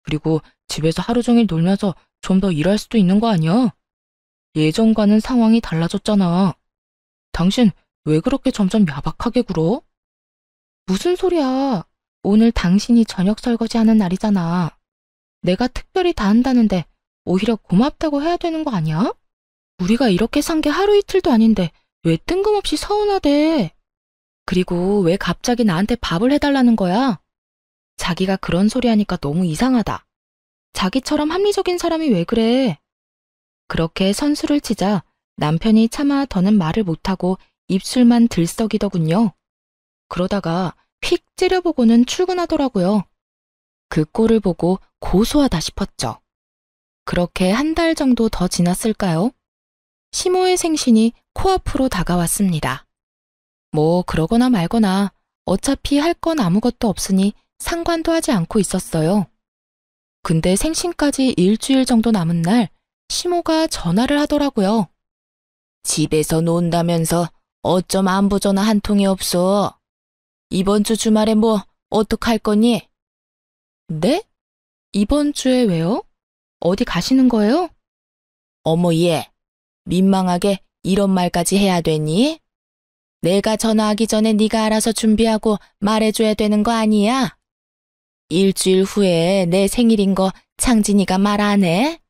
그리고 집에서 하루 종일 놀면서 좀 더 일할 수도 있는 거 아니야? 예전과는 상황이 달라졌잖아. 당신 왜 그렇게 점점 야박하게 굴어? 무슨 소리야. 오늘 당신이 저녁 설거지 하는 날이잖아. 내가 특별히 다 한다는데 오히려 고맙다고 해야 되는 거 아니야? 우리가 이렇게 산 게 하루 이틀도 아닌데 왜 뜬금없이 서운하대? 그리고 왜 갑자기 나한테 밥을 해달라는 거야? 자기가 그런 소리 하니까 너무 이상하다. 자기처럼 합리적인 사람이 왜 그래? 그렇게 선수를 치자 남편이 차마 더는 말을 못하고 입술만 들썩이더군요. 그러다가 휙 째려보고는 출근하더라고요. 그 꼴을 보고 고소하다 싶었죠. 그렇게 한 달 정도 더 지났을까요? 시모의 생신이 코앞으로 다가왔습니다. 뭐 그러거나 말거나 어차피 할 건 아무것도 없으니 상관도 하지 않고 있었어요. 근데 생신까지 일주일 정도 남은 날 시모가 전화를 하더라고요. 집에서 논다면서 어쩜 안부 전화 한 통이 없어. 이번 주 주말에 뭐 어떡할 거니? 네? 이번 주에 왜요? 어디 가시는 거예요? 어머 얘, 민망하게 이런 말까지 해야 되니? 내가 전화하기 전에 네가 알아서 준비하고 말해줘야 되는 거 아니야? 일주일 후에 내 생일인 거 창진이가 말 안 해?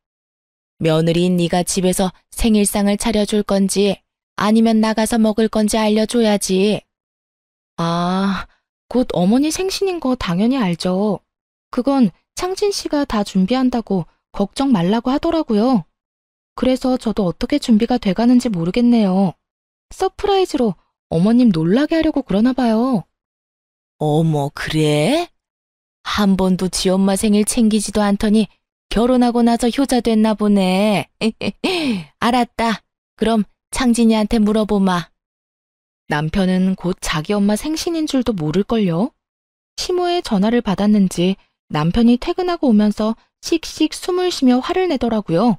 며느리인 네가 집에서 생일상을 차려줄 건지 아니면 나가서 먹을 건지 알려줘야지. 아, 곧 어머니 생신인 거 당연히 알죠. 그건 창진 씨가 다 준비한다고 걱정 말라고 하더라고요. 그래서 저도 어떻게 준비가 돼가는지 모르겠네요. 서프라이즈로 어머님 놀라게 하려고 그러나 봐요. 어머, 그래? 한 번도 지 엄마 생일 챙기지도 않더니 결혼하고 나서 효자 됐나 보네. 알았다. 그럼 창진이한테 물어보마. 남편은 곧 자기 엄마 생신인 줄도 모를걸요. 시모의 전화를 받았는지 남편이 퇴근하고 오면서 씩씩 숨을 쉬며 화를 내더라고요.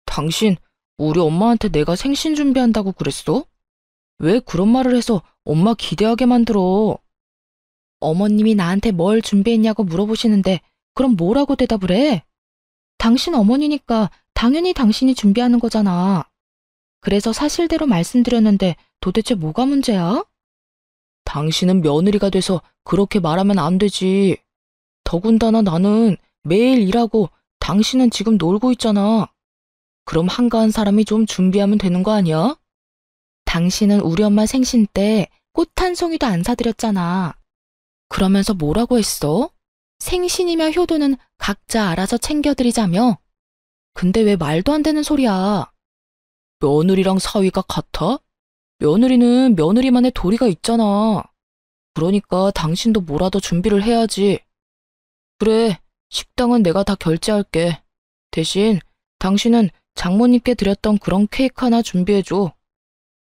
당신 우리 엄마한테 내가 생신 준비한다고 그랬어? 왜 그런 말을 해서 엄마 기대하게 만들어? 어머님이 나한테 뭘 준비했냐고 물어보시는데 그럼 뭐라고 대답을 해? 당신 어머니니까 당연히 당신이 준비하는 거잖아. 그래서 사실대로 말씀드렸는데 도대체 뭐가 문제야? 당신은 며느리가 돼서 그렇게 말하면 안 되지. 더군다나 나는 매일 일하고 당신은 지금 놀고 있잖아. 그럼 한가한 사람이 좀 준비하면 되는 거 아니야? 당신은 우리 엄마 생신 때 꽃 한 송이도 안 사드렸잖아. 그러면서 뭐라고 했어? 생신이며 효도는 각자 알아서 챙겨드리자며. 근데 왜 말도 안 되는 소리야? 며느리랑 사위가 같아? 며느리는 며느리만의 도리가 있잖아. 그러니까 당신도 뭐라도 준비를 해야지. 그래, 식당은 내가 다 결제할게. 대신 당신은 장모님께 드렸던 그런 케이크 하나 준비해줘.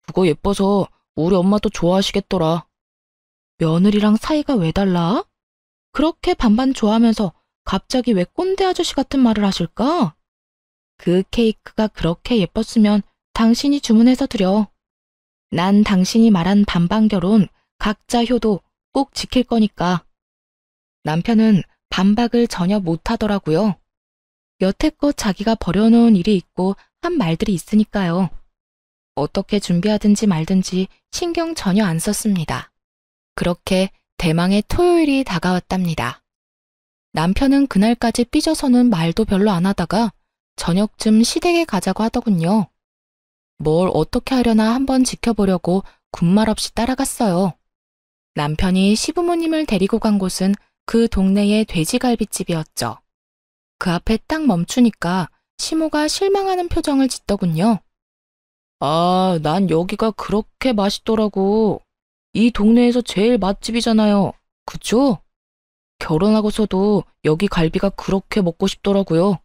그거 예뻐서 우리 엄마도 좋아하시겠더라. 며느리랑 사이가 왜 달라? 그렇게 반반 좋아하면서 갑자기 왜 꼰대 아저씨 같은 말을 하실까? 그 케이크가 그렇게 예뻤으면 당신이 주문해서 드려. 난 당신이 말한 반반 결혼, 각자 효도 꼭 지킬 거니까. 남편은 반박을 전혀 못하더라고요. 여태껏 자기가 벌여놓은 일이 있고 한 말들이 있으니까요. 어떻게 준비하든지 말든지 신경 전혀 안 썼습니다. 그렇게 대망의 토요일이 다가왔답니다. 남편은 그날까지 삐져서는 말도 별로 안 하다가 저녁쯤 시댁에 가자고 하더군요. 뭘 어떻게 하려나 한번 지켜보려고 군말 없이 따라갔어요. 남편이 시부모님을 데리고 간 곳은 그 동네의 돼지갈비집이었죠. 그 앞에 딱 멈추니까 시모가 실망하는 표정을 짓더군요. 아, 난 여기가 그렇게 맛있더라고. 이 동네에서 제일 맛집이잖아요. 그쵸? 결혼하고서도 여기 갈비가 그렇게 먹고 싶더라고요.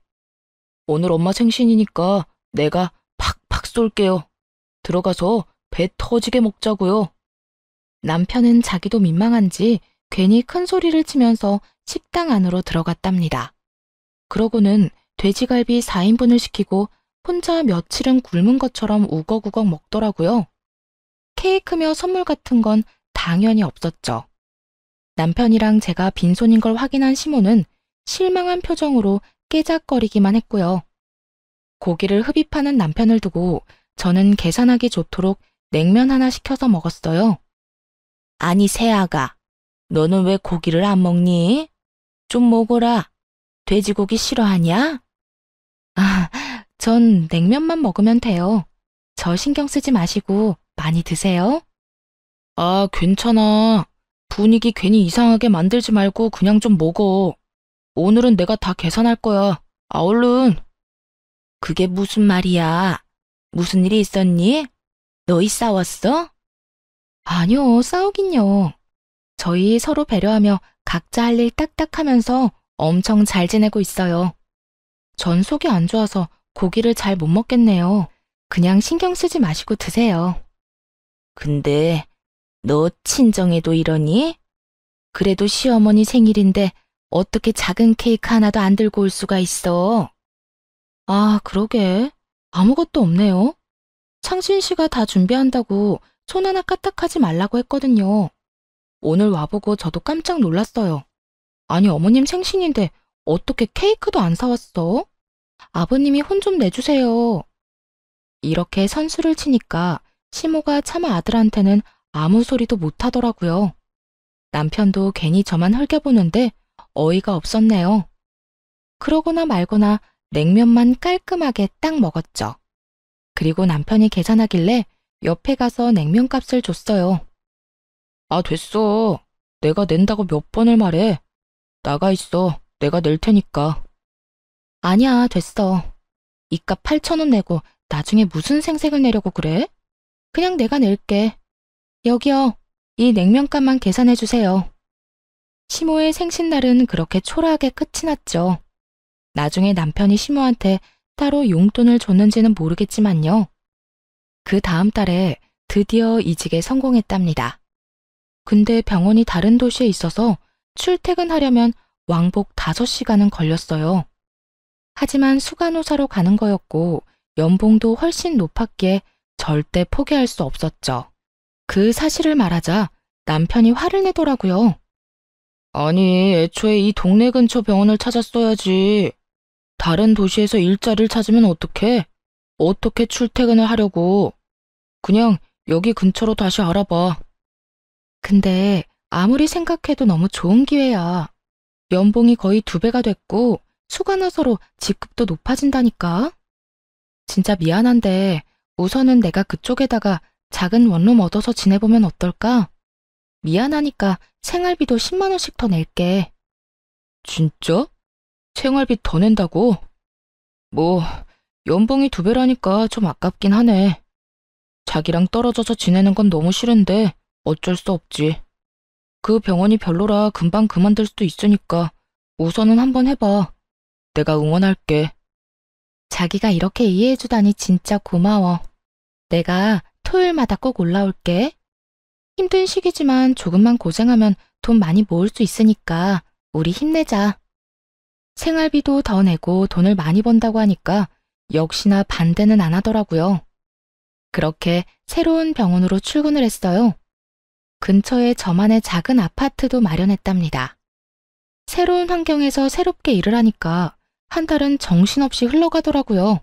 오늘 엄마 생신이니까 내가 팍팍 쏠게요. 들어가서 배 터지게 먹자고요. 남편은 자기도 민망한지 괜히 큰 소리를 치면서 식당 안으로 들어갔답니다. 그러고는 돼지갈비 4인분을 시키고 혼자 며칠은 굶은 것처럼 우걱우걱 먹더라고요. 케이크며 선물 같은 건 당연히 없었죠. 남편이랑 제가 빈손인 걸 확인한 시모는 실망한 표정으로 깨작거리기만 했고요. 고기를 흡입하는 남편을 두고 저는 계산하기 좋도록 냉면 하나 시켜서 먹었어요. 아니 새아가, 너는 왜 고기를 안 먹니? 좀 먹어라. 돼지고기 싫어하냐? 아, 전 냉면만 먹으면 돼요. 저 신경 쓰지 마시고 많이 드세요. 아, 괜찮아. 분위기 괜히 이상하게 만들지 말고 그냥 좀 먹어. 오늘은 내가 다 계산할 거야. 아, 얼른. 그게 무슨 말이야? 무슨 일이 있었니? 너희 싸웠어? 아니요, 싸우긴요. 저희 서로 배려하며 각자 할 일 딱딱 하면서 엄청 잘 지내고 있어요. 전 속이 안 좋아서 고기를 잘 못 먹겠네요. 그냥 신경 쓰지 마시고 드세요. 근데 너 친정에도 이러니? 그래도 시어머니 생일인데 어떻게 작은 케이크 하나도 안 들고 올 수가 있어? 아, 그러게. 아무것도 없네요. 창신 씨가 다 준비한다고 손 하나 까딱하지 말라고 했거든요. 오늘 와보고 저도 깜짝 놀랐어요. 아니, 어머님 생신인데 어떻게 케이크도 안 사왔어? 아버님이 혼 좀 내주세요. 이렇게 선수를 치니까 시모가 차마 아들한테는 아무 소리도 못 하더라고요. 남편도 괜히 저만 흘겨보는데 어이가 없었네요. 그러거나 말거나 냉면만 깔끔하게 딱 먹었죠. 그리고 남편이 계산하길래 옆에 가서 냉면 값을 줬어요. 아, 됐어. 내가 낸다고 몇 번을 말해. 나가 있어. 내가 낼 테니까. 아니야, 됐어. 이값 8,000원 내고 나중에 무슨 생색을 내려고 그래? 그냥 내가 낼게. 여기요. 이 냉면값만 계산해 주세요. 시모의 생신날은 그렇게 초라하게 끝이 났죠. 나중에 남편이 시모한테 따로 용돈을 줬는지는 모르겠지만요. 그 다음 달에 드디어 이직에 성공했답니다. 근데 병원이 다른 도시에 있어서 출퇴근하려면 왕복 5시간은 걸렸어요. 하지만 수간호사로 가는 거였고 연봉도 훨씬 높았기에 절대 포기할 수 없었죠. 그 사실을 말하자 남편이 화를 내더라고요. 아니, 애초에 이 동네 근처 병원을 찾았어야지. 다른 도시에서 일자리를 찾으면 어떡해? 어떻게 출퇴근을 하려고. 그냥 여기 근처로 다시 알아봐. 근데 아무리 생각해도 너무 좋은 기회야. 연봉이 거의 2배가 됐고 수간호사로 직급도 높아진다니까. 진짜 미안한데 우선은 내가 그쪽에다가 작은 원룸 얻어서 지내보면 어떨까? 미안하니까 생활비도 10만 원씩 더 낼게. 진짜? 생활비 더 낸다고? 뭐, 연봉이 2배라니까 좀 아깝긴 하네. 자기랑 떨어져서 지내는 건 너무 싫은데 어쩔 수 없지. 그 병원이 별로라 금방 그만둘 수도 있으니까 우선은 한번 해봐. 내가 응원할게. 자기가 이렇게 이해해주다니 진짜 고마워. 내가 토요일마다 꼭 올라올게. 힘든 시기지만 조금만 고생하면 돈 많이 모을 수 있으니까 우리 힘내자. 생활비도 더 내고 돈을 많이 번다고 하니까 역시나 반대는 안 하더라고요. 그렇게 새로운 병원으로 출근을 했어요. 근처에 저만의 작은 아파트도 마련했답니다. 새로운 환경에서 새롭게 일을 하니까 한 달은 정신없이 흘러가더라고요.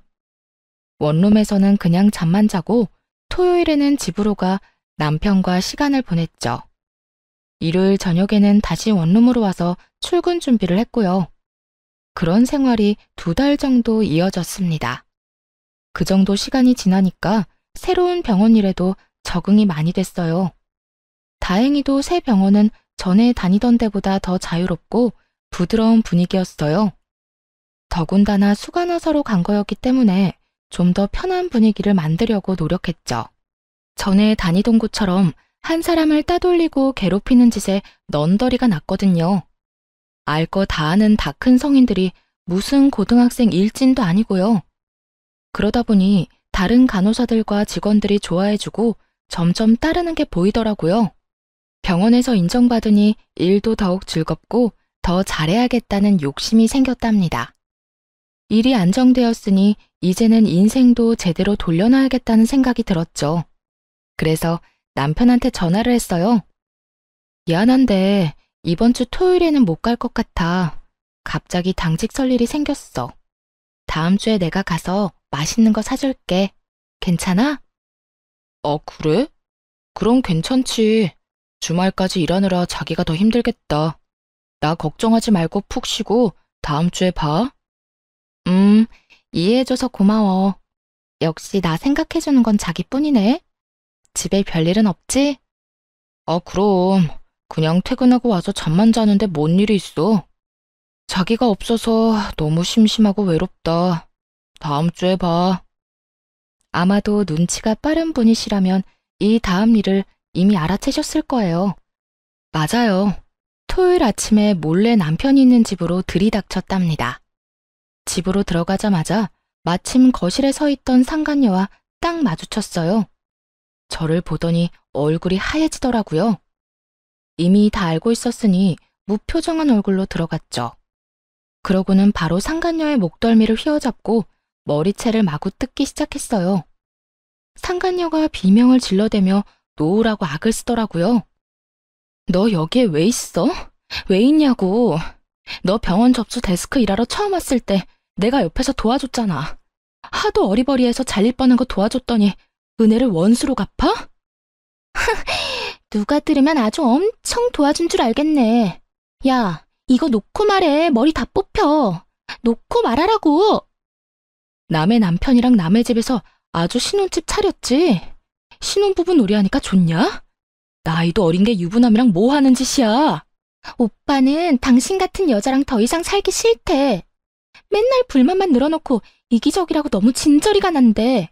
원룸에서는 그냥 잠만 자고 토요일에는 집으로 가 남편과 시간을 보냈죠. 일요일 저녁에는 다시 원룸으로 와서 출근 준비를 했고요. 그런 생활이 2달 정도 이어졌습니다. 그 정도 시간이 지나니까 새로운 병원 일에도 적응이 많이 됐어요. 다행히도 새 병원은 전에 다니던 데보다 더 자유롭고 부드러운 분위기였어요. 더군다나 수간호사로 간 거였기 때문에 좀 더 편한 분위기를 만들려고 노력했죠. 전에 다니던 곳처럼 한 사람을 따돌리고 괴롭히는 짓에 넌더리가 났거든요. 알 거 다 아는 다 큰 성인들이 무슨 고등학생 일진도 아니고요. 그러다 보니 다른 간호사들과 직원들이 좋아해주고 점점 따르는 게 보이더라고요. 병원에서 인정받으니 일도 더욱 즐겁고 더 잘해야겠다는 욕심이 생겼답니다. 일이 안정되었으니 이제는 인생도 제대로 돌려놔야겠다는 생각이 들었죠. 그래서 남편한테 전화를 했어요. 미안한데 이번 주 토요일에는 못 갈 것 같아. 갑자기 당직 설 일이 생겼어. 다음 주에 내가 가서 맛있는 거 사줄게. 괜찮아? 그래? 그럼 괜찮지. 주말까지 일하느라 자기가 더 힘들겠다. 나 걱정하지 말고 푹 쉬고 다음 주에 봐. 이해해줘서 고마워. 역시 나 생각해주는 건 자기뿐이네. 집에 별일은 없지? 그럼. 그냥 퇴근하고 와서 잠만 자는데 뭔 일이 있어. 자기가 없어서 너무 심심하고 외롭다. 다음 주에 봐. 아마도 눈치가 빠른 분이시라면 이 다음 일을 이미 알아채셨을 거예요. 맞아요. 토요일 아침에 몰래 남편이 있는 집으로 들이닥쳤답니다. 집으로 들어가자마자 마침 거실에 서 있던 상간녀와 딱 마주쳤어요. 저를 보더니 얼굴이 하얘지더라고요. 이미 다 알고 있었으니 무표정한 얼굴로 들어갔죠. 그러고는 바로 상간녀의 목덜미를 휘어잡고 머리채를 마구 뜯기 시작했어요. 상간녀가 비명을 질러대며 놓으라고 악을 쓰더라고요. 너 여기에 왜 있어? 왜 있냐고. 너 병원 접수 데스크 일하러 처음 왔을 때 내가 옆에서 도와줬잖아. 하도 어리버리해서 잘릴 뻔한 거 도와줬더니 은혜를 원수로 갚아? 누가 들으면 아주 엄청 도와준 줄 알겠네. 야, 이거 놓고 말해. 머리 다 뽑혀. 놓고 말하라고. 남의 남편이랑 남의 집에서 아주 신혼집 차렸지. 신혼부부 놀이하니까 좋냐? 나이도 어린 게 유부남이랑 뭐 하는 짓이야? 오빠는 당신 같은 여자랑 더 이상 살기 싫대. 맨날 불만만 늘어놓고 이기적이라고 너무 진저리가 난대.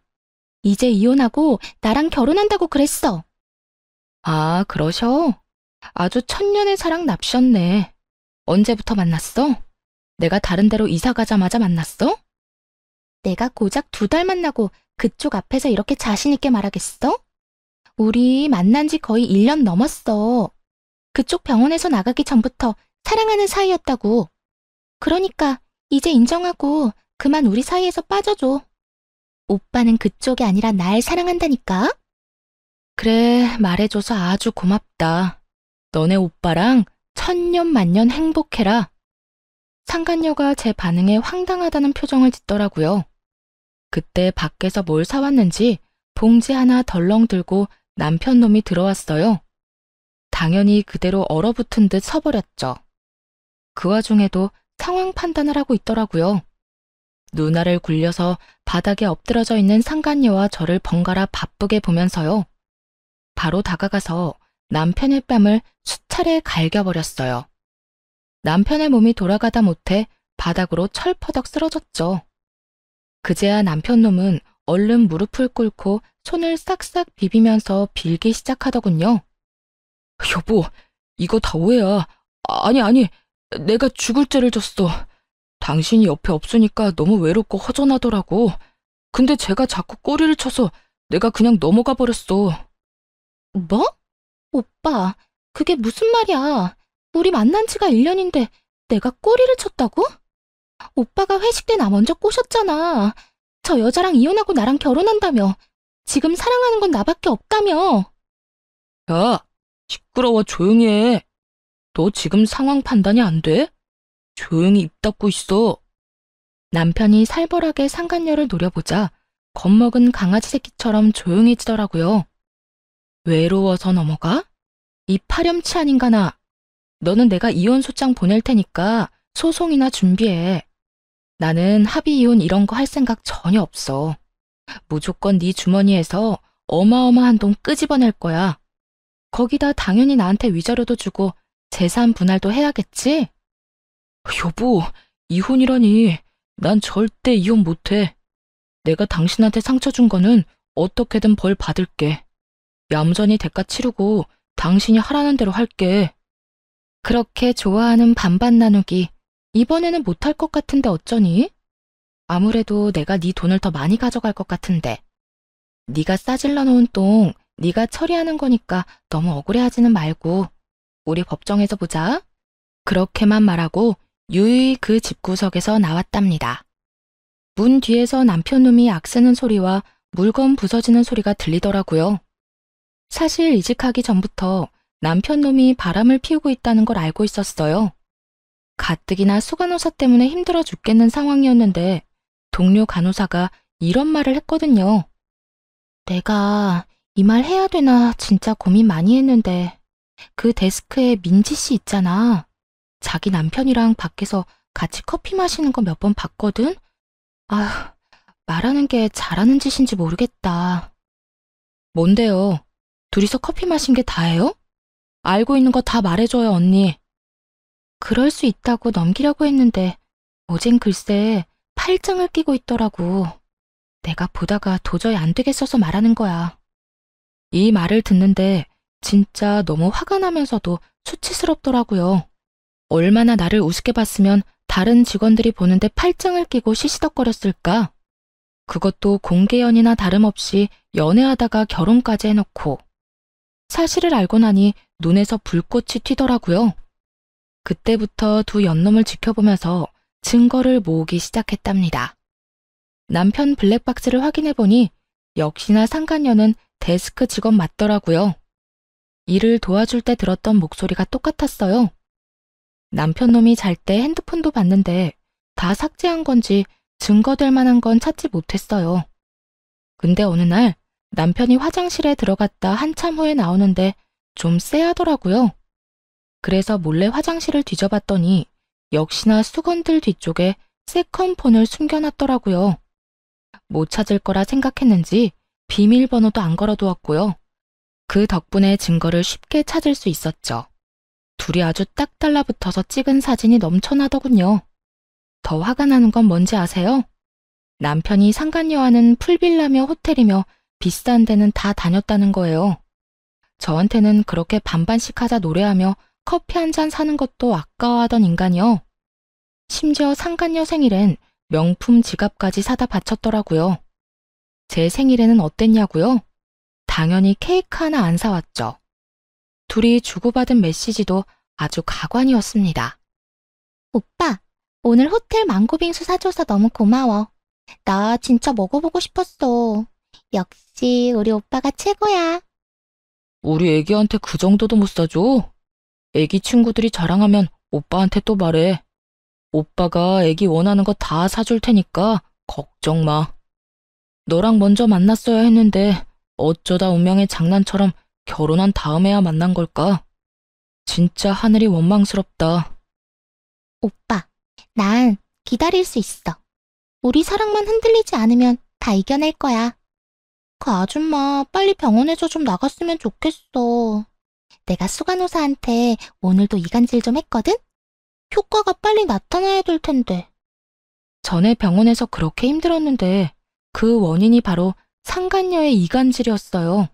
이제 이혼하고 나랑 결혼한다고 그랬어. 아, 그러셔? 아주 천년의 사랑 납셨네. 언제부터 만났어? 내가 다른 데로 이사 가자마자 만났어? 내가 고작 2달 만나고 그쪽 앞에서 이렇게 자신 있게 말하겠어? 우리 만난 지 거의 1년 넘었어. 그쪽 병원에서 나가기 전부터 사랑하는 사이였다고. 그러니까 이제 인정하고 그만 우리 사이에서 빠져줘. 오빠는 그쪽이 아니라 날 사랑한다니까? 그래, 말해줘서 아주 고맙다. 너네 오빠랑 천년만년 행복해라. 상간녀가 제 반응에 황당하다는 표정을 짓더라고요. 그때 밖에서 뭘 사왔는지 봉지 하나 덜렁 들고 남편 놈이 들어왔어요. 당연히 그대로 얼어붙은 듯 서버렸죠. 그 와중에도 상황 판단을 하고 있더라고요. 눈알을 굴려서 바닥에 엎드러져 있는 상간녀와 저를 번갈아 바쁘게 보면서요. 바로 다가가서 남편의 뺨을 수차례 갈겨버렸어요. 남편의 몸이 돌아가다 못해 바닥으로 철퍼덕 쓰러졌죠. 그제야 남편 놈은 얼른 무릎을 꿇고 손을 싹싹 비비면서 빌기 시작하더군요. 여보, 이거 다 오해야. 아니, 내가 죽을 죄를 졌어. 당신이 옆에 없으니까 너무 외롭고 허전하더라고. 근데 제가 자꾸 꼬리를 쳐서 내가 그냥 넘어가 버렸어. 뭐? 오빠, 그게 무슨 말이야? 우리 만난 지가 1년인데 내가 꼬리를 쳤다고? 오빠가 회식 때 나 먼저 꼬셨잖아. 저 여자랑 이혼하고 나랑 결혼한다며. 지금 사랑하는 건 나밖에 없다며. 야, 시끄러워. 조용히 해. 너 지금 상황 판단이 안 돼? 조용히 입 닫고 있어. 남편이 살벌하게 상간녀를 노려보자 겁먹은 강아지 새끼처럼 조용해지더라고요. 외로워서 넘어가? 이 파렴치 아닌가 나. 너는 내가 이혼 소장 보낼 테니까 소송이나 준비해. 나는 합의 이혼 이런 거 할 생각 전혀 없어. 무조건 네 주머니에서 어마어마한 돈 끄집어낼 거야. 거기다 당연히 나한테 위자료도 주고 재산 분할도 해야겠지? 여보, 이혼이라니. 난 절대 이혼 못해. 내가 당신한테 상처 준 거는 어떻게든 벌 받을게. 얌전히 대가 치르고 당신이 하라는 대로 할게. 그렇게 좋아하는 반반 나누기 이번에는 못할 것 같은데 어쩌니? 아무래도 내가 네 돈을 더 많이 가져갈 것 같은데. 네가 싸질러 놓은 똥 네가 처리하는 거니까 너무 억울해하지는 말고 우리 법정에서 보자. 그렇게만 말하고 유유히 그 집구석에서 나왔답니다. 문 뒤에서 남편놈이 악쓰는 소리와 물건 부서지는 소리가 들리더라고요. 사실 이직하기 전부터 남편놈이 바람을 피우고 있다는 걸 알고 있었어요. 가뜩이나 수간호사 때문에 힘들어 죽겠는 상황이었는데 동료 간호사가 이런 말을 했거든요. 내가 이 말 해야 되나 진짜 고민 많이 했는데 그 데스크에 민지 씨 있잖아. 자기 남편이랑 밖에서 같이 커피 마시는 거 몇 번 봤거든? 아휴, 말하는 게 잘하는 짓인지 모르겠다. 뭔데요? 둘이서 커피 마신 게 다예요? 알고 있는 거 다 말해줘요, 언니. 그럴 수 있다고 넘기려고 했는데 어젠 글쎄 팔짱을 끼고 있더라고. 내가 보다가 도저히 안 되겠어서 말하는 거야. 이 말을 듣는데 진짜 너무 화가 나면서도 수치스럽더라고요. 얼마나 나를 우습게 봤으면 다른 직원들이 보는데 팔짱을 끼고 시시덕거렸을까? 그것도 공개 연이나 다름없이 연애하다가 결혼까지 해놓고. 사실을 알고 나니 눈에서 불꽃이 튀더라고요. 그때부터 두 연놈을 지켜보면서 증거를 모으기 시작했답니다. 남편 블랙박스를 확인해보니 역시나 상간녀는 데스크 직원 맞더라고요. 일을 도와줄 때 들었던 목소리가 똑같았어요. 남편놈이 잘 때 핸드폰도 봤는데 다 삭제한 건지 증거될 만한 건 찾지 못했어요. 근데 어느 날 남편이 화장실에 들어갔다 한참 후에 나오는데 좀 쎄하더라고요. 그래서 몰래 화장실을 뒤져봤더니 역시나 수건들 뒤쪽에 세컨폰을 숨겨놨더라고요. 못 찾을 거라 생각했는지 비밀번호도 안 걸어두었고요. 그 덕분에 증거를 쉽게 찾을 수 있었죠. 둘이 아주 딱 달라붙어서 찍은 사진이 넘쳐나더군요. 더 화가 나는 건 뭔지 아세요? 남편이 상간녀와는 풀빌라며 호텔이며 비싼 데는 다 다녔다는 거예요. 저한테는 그렇게 반반씩 하자 노래하며 커피 한 잔 사는 것도 아까워하던 인간이요. 심지어 상간녀 생일엔 명품 지갑까지 사다 바쳤더라고요. 제 생일에는 어땠냐고요? 당연히 케이크 하나 안 사왔죠. 둘이 주고받은 메시지도 아주 가관이었습니다. 오빠, 오늘 호텔 망고빙수 사줘서 너무 고마워. 나 진짜 먹어보고 싶었어. 역시 우리 오빠가 최고야. 우리 애기한테 그 정도도 못 사줘? 애기 친구들이 자랑하면 오빠한테 또 말해. 오빠가 애기 원하는 거 다 사줄 테니까 걱정 마. 너랑 먼저 만났어야 했는데 어쩌다 운명의 장난처럼 결혼한 다음에야 만난 걸까? 진짜 하늘이 원망스럽다. 오빠, 난 기다릴 수 있어. 우리 사랑만 흔들리지 않으면 다 이겨낼 거야. 그 아줌마 빨리 병원에서 좀 나갔으면 좋겠어. 내가 수간호사한테 오늘도 이간질 좀 했거든? 효과가 빨리 나타나야 될 텐데. 전에 병원에서 그렇게 힘들었는데 그 원인이 바로 상간녀의 이간질이었어요.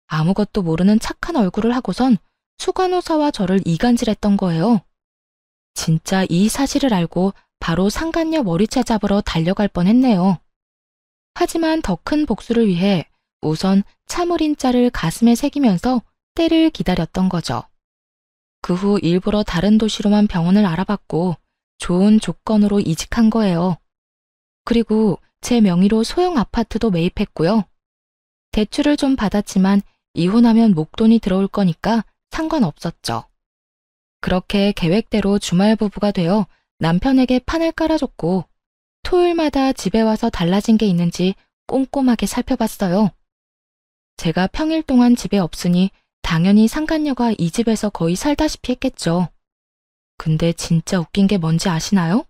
아무것도 모르는 착한 얼굴을 하고선 수간호사와 저를 이간질했던 거예요. 진짜 이 사실을 알고 바로 상간녀 머리채 잡으러 달려갈 뻔했네요. 하지만 더 큰 복수를 위해 우선 참을인자를 가슴에 새기면서 때를 기다렸던 거죠. 그 후 일부러 다른 도시로만 병원을 알아봤고 좋은 조건으로 이직한 거예요. 그리고 제 명의로 소형 아파트도 매입했고요. 대출을 좀 받았지만 이혼하면 목돈이 들어올 거니까 상관없었죠. 그렇게 계획대로 주말 부부가 되어 남편에게 판을 깔아줬고 토요일마다 집에 와서 달라진 게 있는지 꼼꼼하게 살펴봤어요. 제가 평일 동안 집에 없으니 당연히 상간녀가 이 집에서 거의 살다시피 했겠죠. 근데 진짜 웃긴 게 뭔지 아시나요?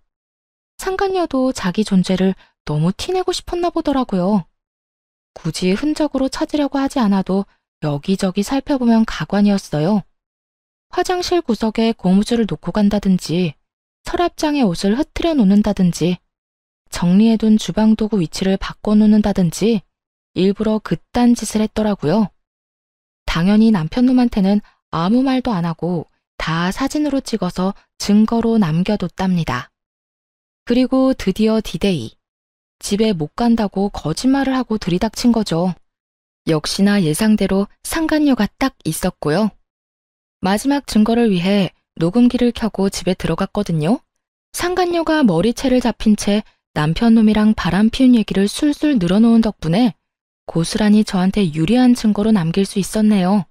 상간녀도 자기 존재를 너무 티내고 싶었나 보더라고요. 굳이 흔적으로 찾으려고 하지 않아도 여기저기 살펴보면 가관이었어요. 화장실 구석에 고무줄을 놓고 간다든지 서랍장에 옷을 흐트려 놓는다든지 정리해둔 주방도구 위치를 바꿔놓는다든지 일부러 그딴 짓을 했더라고요. 당연히 남편놈한테는 아무 말도 안 하고 다 사진으로 찍어서 증거로 남겨뒀답니다. 그리고 드디어 디데이. 집에 못 간다고 거짓말을 하고 들이닥친 거죠. 역시나 예상대로 상간녀가 딱 있었고요. 마지막 증거를 위해 녹음기를 켜고 집에 들어갔거든요. 상간녀가 머리채를 잡힌 채 남편놈이랑 바람 피운 얘기를 술술 늘어놓은 덕분에 고스란히 저한테 유리한 증거로 남길 수 있었네요.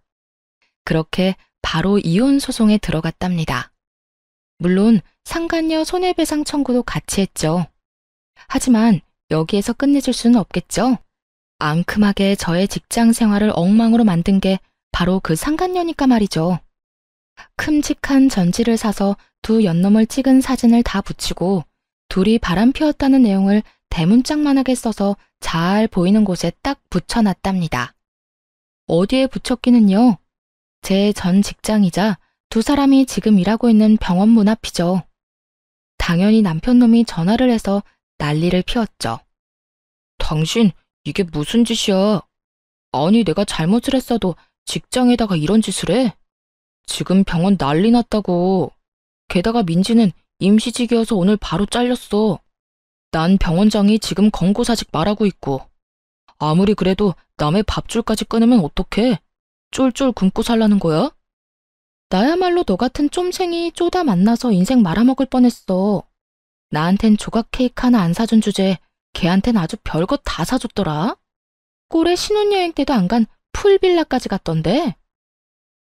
그렇게 바로 이혼 소송에 들어갔답니다. 물론 상간녀 손해배상 청구도 같이 했죠. 하지만 여기에서 끝내줄 수는 없겠죠. 앙큼하게 저의 직장 생활을 엉망으로 만든 게 바로 그 상간녀니까 말이죠. 큼직한 전지를 사서 두 연놈을 찍은 사진을 다 붙이고 둘이 바람 피웠다는 내용을 대문짝만하게 써서 잘 보이는 곳에 딱 붙여놨답니다. 어디에 붙였기는요? 제 전 직장이자 두 사람이 지금 일하고 있는 병원 문 앞이죠. 당연히 남편놈이 전화를 해서 난리를 피웠죠. 당신 이게 무슨 짓이야? 아니 내가 잘못을 했어도 직장에다가 이런 짓을 해? 지금 병원 난리 났다고. 게다가 민지는 임시직이어서 오늘 바로 잘렸어. 난 병원장이 지금 권고사직 말하고 있고. 아무리 그래도 남의 밥줄까지 끊으면 어떡해? 쫄쫄 굶고 살라는 거야? 나야말로 너 같은 쫌생이 쪼다 만나서 인생 말아먹을 뻔했어. 나한텐 조각 케이크 하나 안 사준 주제에 걔한텐 아주 별것 다 사줬더라. 꼴에 신혼여행 때도 안 간 풀빌라까지 갔던데.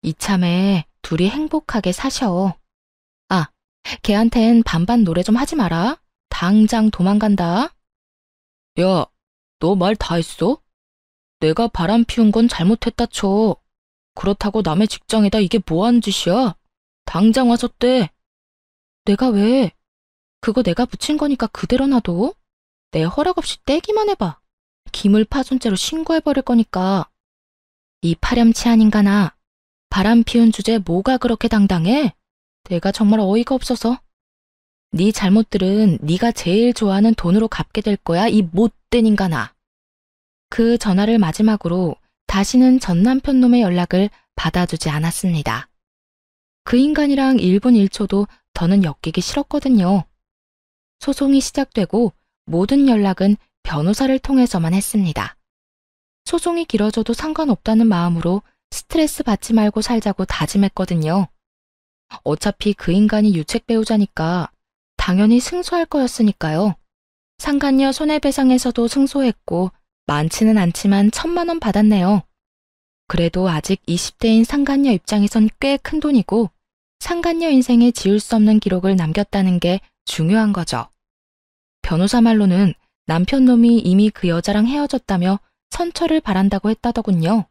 이참에 둘이 행복하게 사셔. 아, 걔한텐 반반 노래 좀 하지 마라. 당장 도망간다. 야, 너 말 다 했어? 내가 바람 피운 건 잘못했다 쳐. 그렇다고 남의 직장에다 이게 뭐 하는 짓이야? 당장 와서 떼. 내가 왜? 그거 내가 붙인 거니까 그대로 놔둬. 내 허락 없이 떼기만 해봐. 기물파손죄로 신고해버릴 거니까. 이 파렴치한 인간아. 바람 피운 주제에 뭐가 그렇게 당당해? 내가 정말 어이가 없어서. 네 잘못들은 네가 제일 좋아하는 돈으로 갚게 될 거야, 이 못된 인간아. 그 전화를 마지막으로 다시는 전 남편 놈의 연락을 받아주지 않았습니다. 그 인간이랑 1분 1초도 더는 엮이기 싫었거든요. 소송이 시작되고 모든 연락은 변호사를 통해서만 했습니다. 소송이 길어져도 상관없다는 마음으로 스트레스 받지 말고 살자고 다짐했거든요. 어차피 그 인간이 유책 배우자니까 당연히 승소할 거였으니까요. 상간녀 손해배상에서도 승소했고 많지는 않지만 1,000만 원 받았네요. 그래도 아직 20대인 상간녀 입장에선 꽤 큰 돈이고 상간녀 인생에 지울 수 없는 기록을 남겼다는 게 중요한 거죠. 변호사 말로는 남편놈이 이미 그 여자랑 헤어졌다며 선처를 바란다고 했다더군요.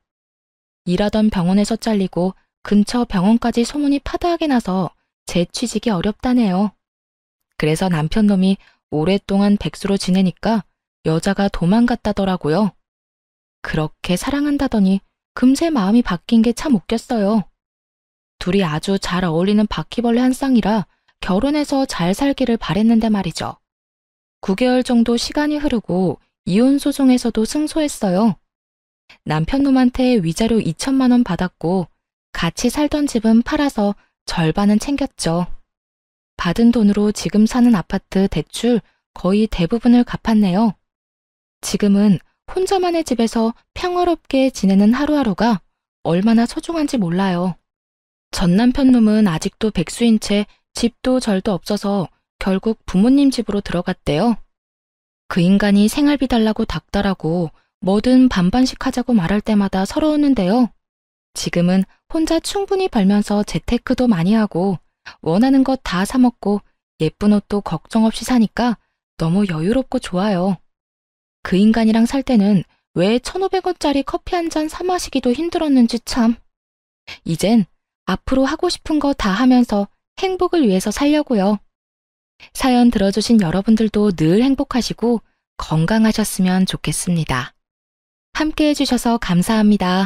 일하던 병원에서 잘리고 근처 병원까지 소문이 파다하게 나서 재취직이 어렵다네요. 그래서 남편놈이 오랫동안 백수로 지내니까 여자가 도망갔다더라고요. 그렇게 사랑한다더니 금세 마음이 바뀐 게 참 웃겼어요. 둘이 아주 잘 어울리는 바퀴벌레 한 쌍이라 결혼해서 잘 살기를 바랬는데 말이죠. 9개월 정도 시간이 흐르고 이혼 소송에서도 승소했어요. 남편놈한테 위자료 2,000만 원 받았고 같이 살던 집은 팔아서 절반은 챙겼죠. 받은 돈으로 지금 사는 아파트 대출 거의 대부분을 갚았네요. 지금은 혼자만의 집에서 평화롭게 지내는 하루하루가 얼마나 소중한지 몰라요. 전 남편 놈은 아직도 백수인 채 집도 절도 없어서 결국 부모님 집으로 들어갔대요. 그 인간이 생활비 달라고 닥달하고 뭐든 반반씩 하자고 말할 때마다 서러웠는데요. 지금은 혼자 충분히 벌면서 재테크도 많이 하고 원하는 것 다 사 먹고 예쁜 옷도 걱정 없이 사니까 너무 여유롭고 좋아요. 그 인간이랑 살 때는 왜 1,500원짜리 커피 한 잔 사 마시기도 힘들었는지 참. 이젠 앞으로 하고 싶은 거 다 하면서 행복을 위해서 살려고요. 사연 들어주신 여러분들도 늘 행복하시고 건강하셨으면 좋겠습니다. 함께 해주셔서 감사합니다.